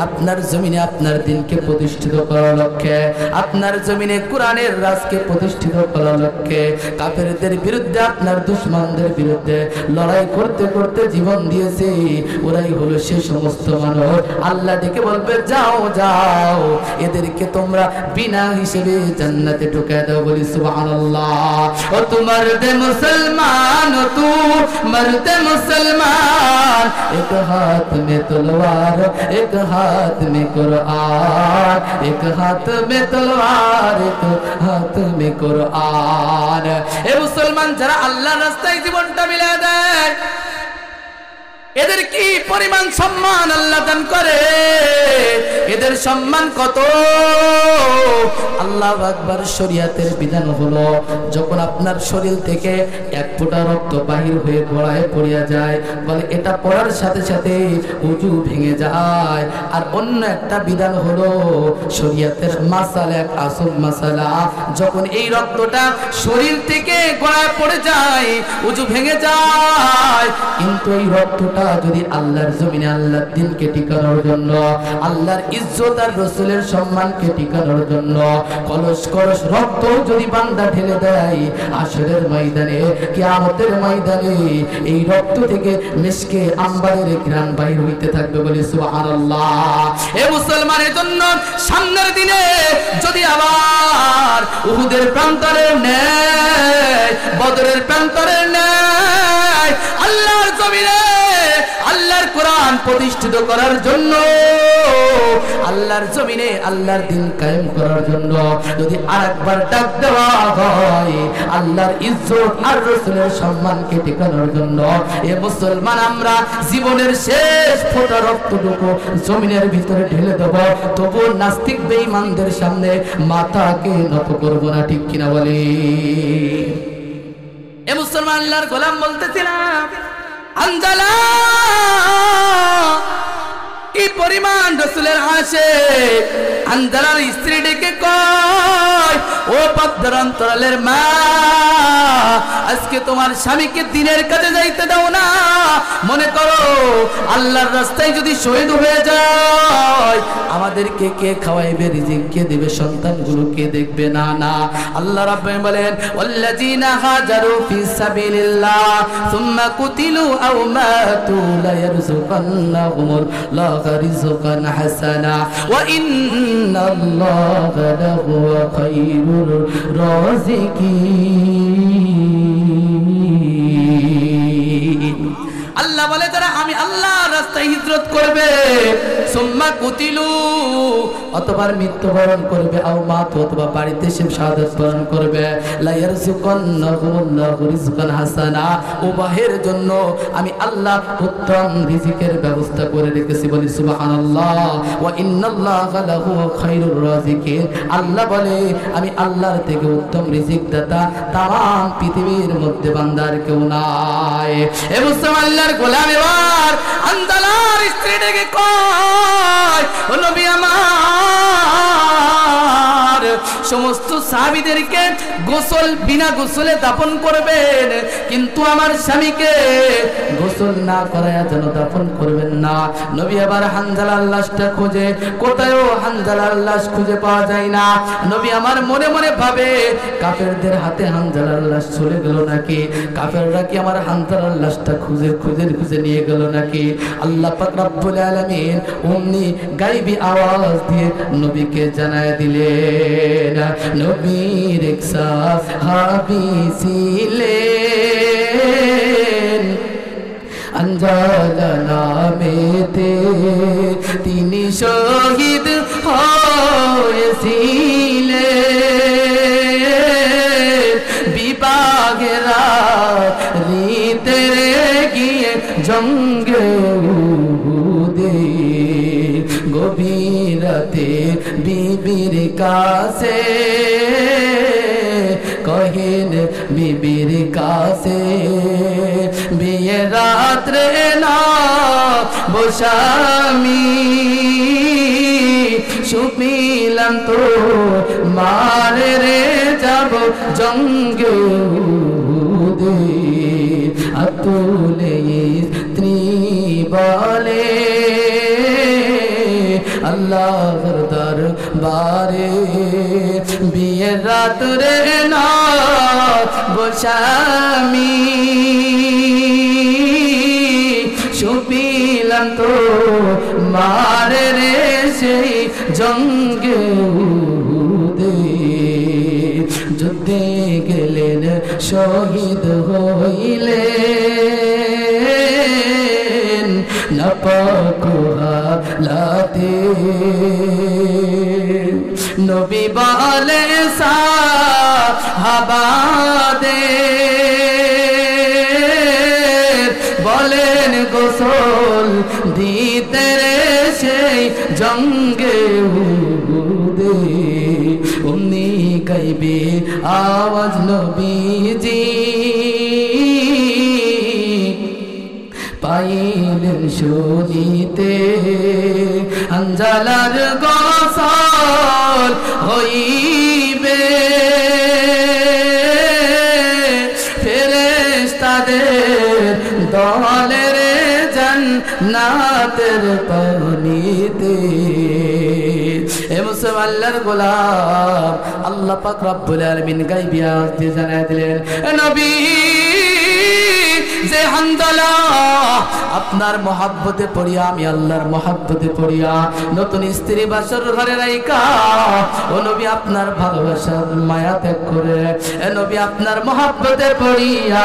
আপনার জমিনে আপনার দিনকে প্রতিষ্ঠিত করার লক্ষ্যে, আপনার জমিনে কোরআনের রাজকে প্রতিষ্ঠিত করার লক্ষ্যে কাফেরদের বিরুদ্ধে, আপনার দুশমনদের বিরুদ্ধে লড়াই করতে করতে জীবন দিয়েছে। ওরাই হলো সে সমস্ত মানুষ। আল্লাহ ডেকে বলবে, যাও যাও, এদেরকে তোমরা বিনা হিসেবে জান্নাতে ঢুকায় দাও। বলি সুবহানাল্লাহ। ও তোমার দে মুসলমান, ও তু মরতে মুসলমান, এক হাত মে তলवार, एक हाथ में कुरान, एक हाथ में तलवार, एक हाथ में कुरान। ए मुसलमान, যারা আল্লাহর রাস্তায় জীবনটা মিলিয়ে দেয়, এদের কি পরিমাণ সম্মান আল্লাহ দান করে, এদের সম্মান কত। আল্লাহু আকবার। শরীয়তের বিধান হলো, যখন আপনার শরীর থেকে এক ফোঁটা রক্ত বাহির হয়ে গড়ায় পড়িয়া যায়, বলে এটা পড়ার সাথে সাথে ওযু ভেঙে যায়। আর অন্য একটা বিধান হলো, শরীয়তের মাসালা, এক আসল মাসালা, যখন এই রক্তটা শরীর থেকে গড়ায় পড়ে যায়, ওযু ভেঙে যায়, কিন্তু এই রক্তটা আমরা যদি আল্লাহর জমিনে আল্লাহর দ্বীনকে টিকানোর জন্য, আল্লাহর ইজ্জত আর রাসূলের সম্মানকে টিকানোর জন্য কলস কলস রক্ত যদি বান্দা ঢেলে দেয়, হাশরের ময়দানে, কিয়ামতের ময়দানে এই রক্ত থেকে মিশকে আম্বারের ঘ্রাণ বাইর হইতে থাকবে। বলি সুবহানাল্লাহ। এ মুসলমানের জন্য সামনের দিনে যদি আবার উহুদের প্রান্তরে নেয়, বদরের প্রান্তরে নেয়, আল্লাহর জমিনে আল্লাহর কোরআন প্রতিষ্ঠিত করার জন্য, আল্লাহর জমিনে আল্লাহর দ্বীন কায়েম করার জন্য যদি আরেকবার ডাক দেওয়া হয়, আল্লাহর ইজ্জত আর রাসূলের সম্মানকে টিকানোর জন্য, এ মুসলমান আমরা জীবনের শেষ ফোঁটা রক্তটুকু জমিনের ভিতরে ঢেলে দেব, তবু নাস্তিক বেঈমানদের সামনে মাথাকে নত করব না। ঠিক কিনা বলি? এ মুসলমান আল্লাহর গোলাম বলতেছিলাম, হানজালা কি পরিমাণ রাসূলের আশিক। হানজালার স্ত্রী ডেকে কয়, ও বদর অন্তরালের মা, আজকে তোমার স্বামীকে দ্বীনের কাজে যাইতে দাও না। মনে করো আল্লাহর রাস্তায় যদি শহীদ হয়ে যায়, আমাদেরকে কে খাওয়াইবে, রিজিক কে দেবে, সন্তানগুলো কে দেখবে? না না, আল্লাহ রাব্বুল বলেন, ওয়াল্লাযীনা হাজারু ফি সাবিলিল্লাহ সুম্মা কুতিলু আও মাতু লা ইয়ারযুকান্নাহুমুল্লাহু রিজকান হাসানা ওয়া ইন্নাল্লাহা লাহুয়া খায়রুর রাযিকিন। আল্লাহ বলে, যারা আমি আল্লাহর রাস্তায় হিজরত করবে, সুম্মা কুতিলু, অথবা মৃত্যুবরণ করবে, আও মাতু, অথবা বাড়িতে সে শাহাদাত বরণ করবে, লা ইয়ারযুকান্নাহুমুল্লাহু রিজকান হাসানা, উভয়ের জন্য আমি আল্লাহ উত্তম রিজিকের ব্যবস্থা করে রেখেছি। বলি সুবহানাল্লাহ। ওয়া ইন্নাল্লাহা লাহু খায়রুর রাযিকিন। আল্লাহ বলে, আমি আল্লাহর থেকে উত্তম রিজিক দাতা তাম পৃথিবীর মধ্যে বান্দার কেউ নাই। এ মুসলমান আল্লাহর গোলাম এবার হানজালার স্ত্রী ডেকে কয়, ও নবী আমার, সমস্ত সাহাবীদেরকে গোসল বিনা গোসলে দাফন করবেন, কিন্তু আমার স্বামীকে গোসল না করায়া যেন দাফন করবেন না। নবী আবার হানজালার লাশটা খোঁজে, কোথায়ও হানজালার লাশ খুঁজে পাওয়া যায় না। নবী আমার মনে মনে ভাবে, কাফেরদের হাতে হানজালার লাশ চলে গেল নাকি? কাফেররা কি আমার হানজালার লাশটা খুঁজে খুঁজে খুঁজে নিয়ে গেল নাকি? আল্লাহ পাক রব্বুল আলামিন অমনি গায়বী আওয়াজ দিয়ে নবীকে জানায় দিলেন, নবীর এক সাহাবী ছিলেন হানজালা নামেতে, তিনি শহীদ হয়েছিলেন বিবাগেরা রিতে গিয়ে জঙ্গে উহুদে। গভীর রাতে বিবির কাছে কহিন, বিবির কাছে বিয়ে রাত্রে না বসামি, শুনিলাম তো মারে রে যাব জঙ্গে উহুদে। আতুলে স্ত্রী বলে, আল্লাহর দরবারে বিয়ে রাত্রে না বসামি, শুনিলাম তো মারে রে সেই জঙ্গে উহুদে। যুদ্ধে গেলেন শহীদ হইলেন নাপাক হালাতে। নবী বলে সাহাবাদের, বলেন গোসল দিতে রে সেই জঙ্গে উহুদে। অমনি গাইবে আওয়াজ নবীজি পাইলেন শুনিতে, হানজালার গোসল হইবে, ফেরেশতাদের দলের জান জান্নাতের পানিতে। এ মুসলমান আল্লাহর গোলাম, আল্লাহ পাক রব্বুল আলামিন গায়বী আওয়াজ দিয়ে জানায় দিলেন, নবী যে হানজালা আপনার মহব্বতে পড়িয়া, আমি আল্লাহর মহব্বতে পড়িয়া নতুন স্ত্রী বাসর ঘরে রাইকা, ও নবী আপনার ভালোবাসার মায়া ত্যাগ করে, এ নবী আপনার মহব্বতে পড়িয়া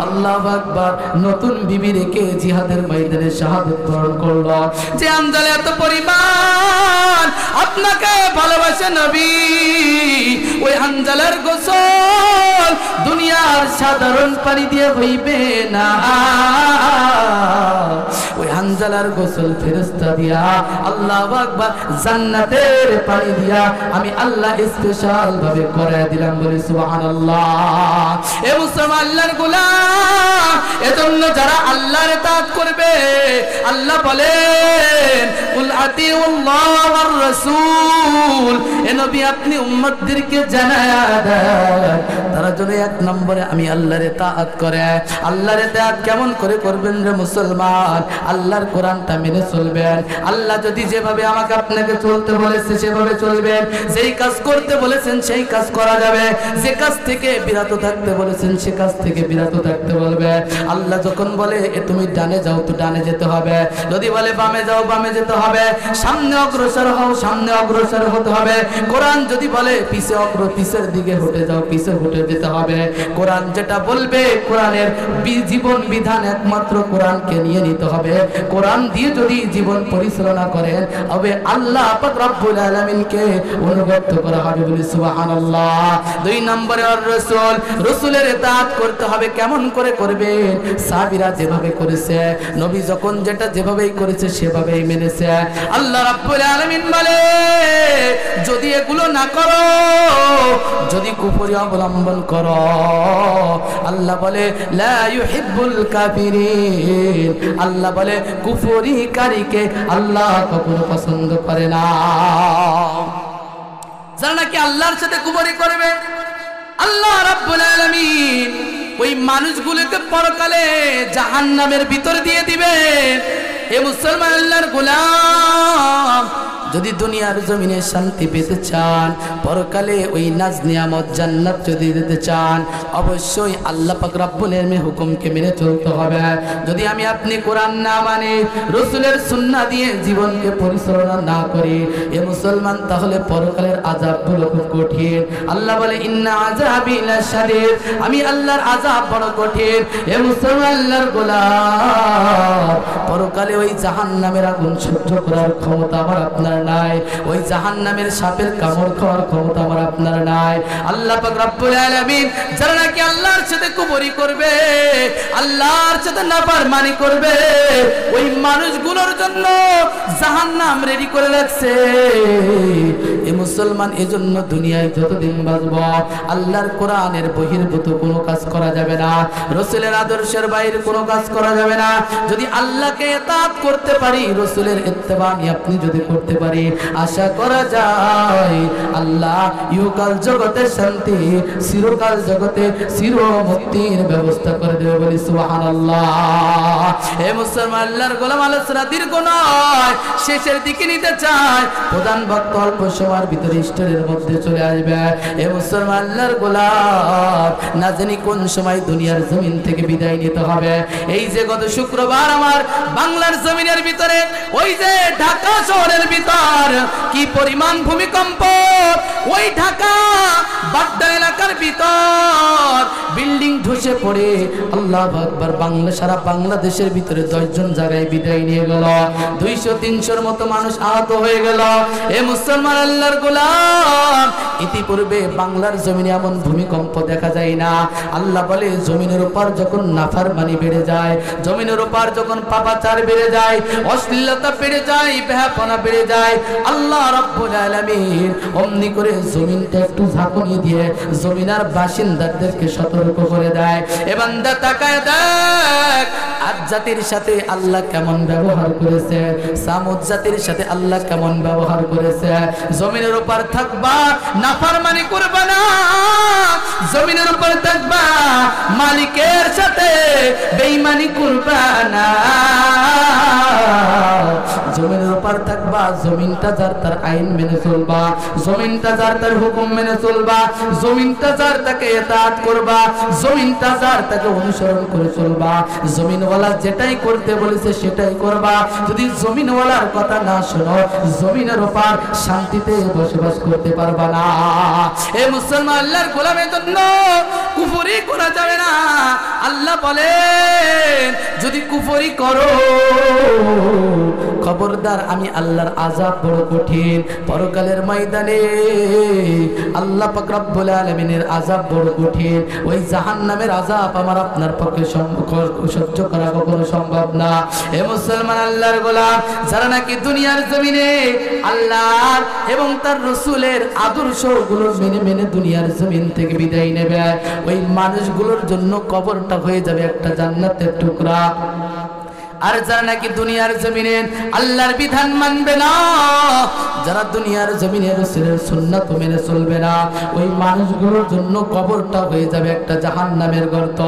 আল্লাহু আকবার নতুন বিবি রেখে জিহাদের ময়দানে শাহাদাত বরণ করলো। যে হানজালা এত পরিমাণ আপনাকে ভালোবাসে নবী, ওই হানজালার গোসল দুনিয়ার সাধারণ পানি দিয়ে হইবে না, ওই হানজালার গোসল ফেরেশতা দিয়া, আল্লাহু আকবার জান্নাতের পানি দিয়া আমি আল্লাহ স্পেশাল ভাবে করায় দিলাম, বলি সুবহানাল্লাহ। এ মুসলমান আল্লাহর গোলাম, এজন্য যারা আল্লাহর ইতাআত করবে, আল্লাহ বলেন কুল আতিউল্লাহ ওয়ার রাসূল, এ নবী আপনি উম্মতদেরকে জানায়া দেন তারা যেন এক নম্বরে আমি আল্লাহর ইতাআত করে। আল্লাহর ইতাআত কেমন করে করবেন রে মুসলমান? আল্লাহর কোরআনটা মেনে চলবেন। আল্লাহ যদি যেভাবে আমাকে আপনাকে চলতে বলেছে সেভাবে চলবেন, যেই কাজ করতে বলেছেন সেই কাজ করা যাবে, যে কাজ থেকে বিরত থাকতে বলেছেন সে কাজ থেকে বিরত থাকতে বলবে। আল্লাহ যখন বলে এ তুমি ডানে যাও তো ডানে যেতে হবে, যদি বলে বামে যাও বামে যেতে হবে, সামনে অগ্রসর হও সামনে অগ্রসর হতে হবে। কোরআন যদি বলে পিছের দিকে হটে যাও পিছে হটে যেতে হবে। কোরআন যেটা বলবে, কোরআনের জীবন বিধান একমাত্র কোরআনকে নিয়ে নিতে হবে। কোরআন দিয়ে যদি জীবন পরিচালনা করেন তবে আল্লাহ পাক রব্বুল আলামিনকে অনুগত করা হবে, বলি সুবহানাল্লাহ। দুই নম্বরে আর রাসূলের ইতাআত করতে হবে। কেমন করে করবেন? সাহাবীরা যেভাবে করেছে, নবী যখন যেটা যেভাবেই করেছে সেভাবেই মেনেছে। আল্লাহ রাব্বুল আলামিন বলে যদি এগুলো না করো, যদি কুফরি অবলম্বন করো, আল্লাহ বলে লা ইউহিব্বুল কাফিরিন, আল্লাহ বলে কুফরিকারীকে আল্লাহ কখনো পছন্দ করে না। যারা নাকি আল্লাহর সাথে কুফরি করবে, আল্লাহ রাব্বুল আলামিন ওই মানুষগুলোকে পরকালে জাহান্নামের ভিতর দিয়ে দিবে। এ মুসলমান আল্লাহর গোলাম, যদি দুনিয়ার জমিনে শান্তি পেতে চান, পরকালে ওই নাজ নিয়ামত জান্নাত যদি দিতে চান, অবশ্যই আল্লাহ পাক রব্বুল আলামিনের হুকুমকে মেনে চলতে হবে। যদি আমি আপনি কোরআন না মানে, রাসূলের সুন্নাহ দিয়ে জীবনকে পরিচালনা না করি, এ মুসলমান তাহলে পরকালের আযাবগুলো খুব কঠিন। আল্লাহ বলে ইন্না আযাবি লাশাদীদ, আমি আল্লাহর আযাব বড় কঠিন। এ মুসলমান আল্লাহর গোলাম, পরকালে ওই জাহান্নামের আগুন সহ্য করার ক্ষমতা আমার আপনার নাই, ওই জাহান্নামের সাপের কামড় খাওয়ার ক্ষমতা আমার আপনার নাই। আল্লাহ পাক রব্বুল আলামিন যারা নাকি আল্লাহর সাথে কুফরি করবে, আল্লাহর সাথে নাফরমানি করবে, ওই মানুষগুলোর জন্য জাহান্নাম রেডি করে রাখছে। এ মুসলমান, এজন্য দুনিয়ায় যতদিন বাঁচব আল্লাহর কোরআনের বহির্ভূত কোনো কাজ করা যাবে না, রাসূলের আদর্শের বাইরে কোনো কাজ করা যাবে না। যদি আল্লাহকে ইতাআত করতে পারি, রাসূলের ইত্তেবা আপনি যদি করতে পারি, আশা করা যায় আল্লাহ ইহকাল জগতে শান্তি, চিরকাল জগতে চির মুক্তির ব্যবস্থা করে দেবে, বলি সুবহানাল্লাহ। হে মুসলমান আল্লাহর গোলাম, আলোচনা দীর্ঘ নয়, শেষের দিকে নিতে চাই। প্রধান বক্তা অল্প সময়ের ভিতরে স্টোরের মধ্যে চলে আসবে। হে মুসলমান আল্লাহর গোলাম, না জানি কোন সময় দুনিয়ার জমিন থেকে বিদায় নিতে হবে। এই যে গত শুক্রবার আমার বাংলার জমিনের ভিতরে, ওই যে ঢাকা শহরের ভিতর কি পরিমাণ ভূমিকম্প, ওই ঢাকা বাড্ডা এলাকার ভিতর বিল্ডিং ধসে পড়ে আল্লাহু আকবার, সারা বাংলাদেশের ভিতরে 10 জন জায়গায় বিদায় নিয়ে গেল, 200-300-র মতো মানুষ আহত হয়ে গেল। এ মুসলমান আল্লাহর গোলাম, ইতিপূর্বে বাংলার জমিনে এমন ভূমিকম্প দেখা যায় না। আল্লাহ বলে জমিনের উপর যখন নাফরমানি বেড়ে যায়, জমিনের উপর যখন পাপাচার বেড়ে যায়, অশ্লীলতা বেড়ে যায়, বেহাপনা বেড়ে যায়, আল্লাহ রাব্বুল আলামিন অমনি করে জমিনটা একটু ঝাঁকুনি দিয়ে জমিনার বাসিন্দাদেরকে সতর্ক করে দেয়। এ বান্দা তাকায় দেখ, আদ জাতির সাথে আল্লাহ কেমন ব্যবহার করেছে, সামুদ জাতির সাথে আল্লাহ কেমন ব্যবহার করেছে। জমিনের উপর থাকবা, নাফরমানি করবা না, জমিনের উপর থাকবা, মালিকের সাথে বেঈমানি করবা না। জমিনের উপর থাকবা, জমিনটা যার তার আইন মেনে চলবা, জমিনটা যার তার হুকুম মেনে চলবা, জমিনটা যার তাকে ইতাআত করবা, জমিনটা যার তাকে অনুসরণ করে চলবা। জমিনওয়ালা যেটাই করতে বলেছে সেটাই করবা। যদি জমিনওয়ালার কথা না শোনো, জমিনের উপর শান্তিতে বসবাস করতে পারবা না। এ মুসলমান, আল্লাহর গোলামের জন্য কুফরি করা যাবে না। আল্লাহ বলেন যদি কুফরি করো, খবরদার আমি আল্লাহর আযাব বড় কঠিন। পরকালের ময়দানে আল্লাহ পাক রব্বুল আলামিনের আযাব বড় কঠিন। ওই জাহান্নামের আযাব আমার আপনার পক্ষে সহ্য করা কখনো সম্ভব না। হে মুসলমান, আল্লাহর গোলাম, যারা নাকি দুনিয়ার জমিনে আল্লাহর এবং তার রাসূলের আদর্শগুলো মেনে মেনে দুনিয়ার জমিন থেকে বিদায় নেবে, ওই মানুষগুলোর জন্য কবরটা হয়ে যাবে একটা জান্নাতের টুকরা। আর যারা নাকি দুনিয়ার জমিনে আল্লাহর বিধান মানবে না, যারা দুনিয়ার জমিনে রাসূলের সুন্নাত মেনে চলবে না, ওই মানুষগুলোর জন্য কবরটা হয়ে যাবে একটা জাহান্নামের গর্ত।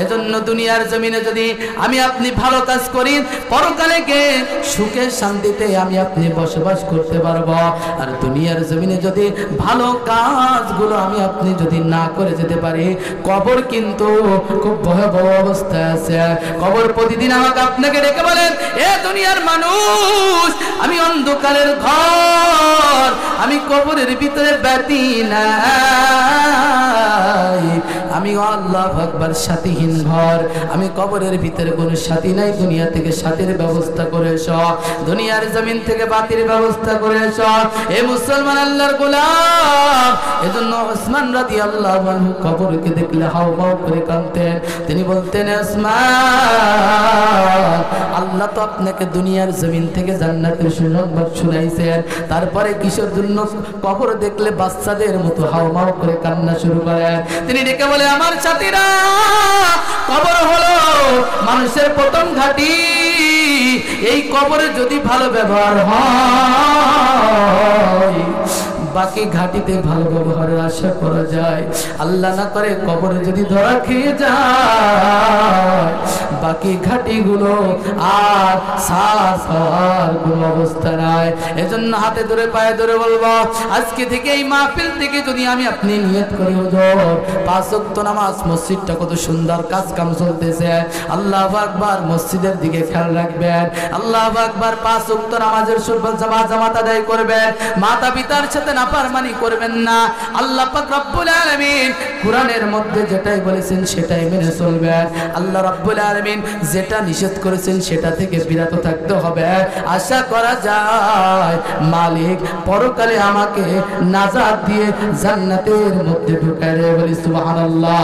এজন্য দুনিয়ার জমিনে যদি আমি আপনি ভালো কাজ করি, পরকালে গিয়ে সুখে শান্তিতে আমি আপনি বসবাস করতে পারবো। আর দুনিয়ার জমিনে যদি ভালো কাজগুলো আমি আপনি যদি না করে যেতে পারি, কবর কিন্তু খুব ভয়াবহ অবস্থায় আছে। কবর প্রতিদিন আমাকে আপনাকে ডেকে বলেন, এ দুনিয়ার মানুষ, আমি অন্ধকারের ঘর, আমি কবরের ভিতরে বাতি নাই, আমি আল্লাহু আকবার সাথীহীন ঘর, আমি কবরের ভিতরে কোনো সাথী নাই, দুনিয়া থেকে সাথীর ব্যবস্থা করেছ, দুনিয়ার জমিন থেকে বাতির ব্যবস্থা করেছ। এ মুসলমান, আল্লাহর গোলাম, এজন্য ওসমান রাদিয়াল্লাহু আনহু কবরকে দেখলে হাউমাউ করে কাঁদতেন। তিনি বলতেন, ওসমান, আল্লাহ তো আপনাকে দুনিয়ার জমিন থেকে জান্নাতের সুসংবাদ শুনাইছেন, তারপরে কিসের জন্য কবর দেখলে বাচ্চাদের মতো হাউমাউ করে কান্না শুরু করেন? তিনি ডেকে বলে, আমার সাথীরা, কবর হলো মানুষের প্রথম ঘাঁটি। এই কবরে যদি ভালো ব্যবহার হয়, বাকি ঘাটিতে ভালো ব্যবহারের আশা করা যায়। আল্লাহ না করে কবরে যদি ধরা খেয়ে যায়, বাকি ঘাটিগুলো আর শ্বাস হওয়ার কোনো অবস্থা নাই। এজন্য হাতে ধরে পায়ে ধরে বলবো, আজকে থেকে এই মাহফিল থেকে যদি আমি আপনি নিয়ত করি, হুজুর 5 ওয়াক্ত নামাজ, মসজিদটা কত সুন্দর কাজ কাম চলতেছে, আল্লাহু আকবার, মসজিদের দিকে খেয়াল রাখবেন, আল্লাহু আকবার, 5 ওয়াক্ত নামাজের জামাত আদায় করবেন, মাতা পিতার সাথে নাফরমানি করবেন না। আল্লাহ পাক রব্বুল আলামিন কোরআনের মধ্যে যেটাই বলেছেন সেটাই মেনে চলবেন। আল্লাহ রব্বুল আলামিন যেটা নিষেধ করেছেন সেটা থেকে বিরত থাকতে হবে। আশা করা যায় মালিক পরকালে আমাকে নাজাত দিয়ে জান্নাতের মধ্যে ঢুকায় দেবে। বলি সুবহানাল্লাহ।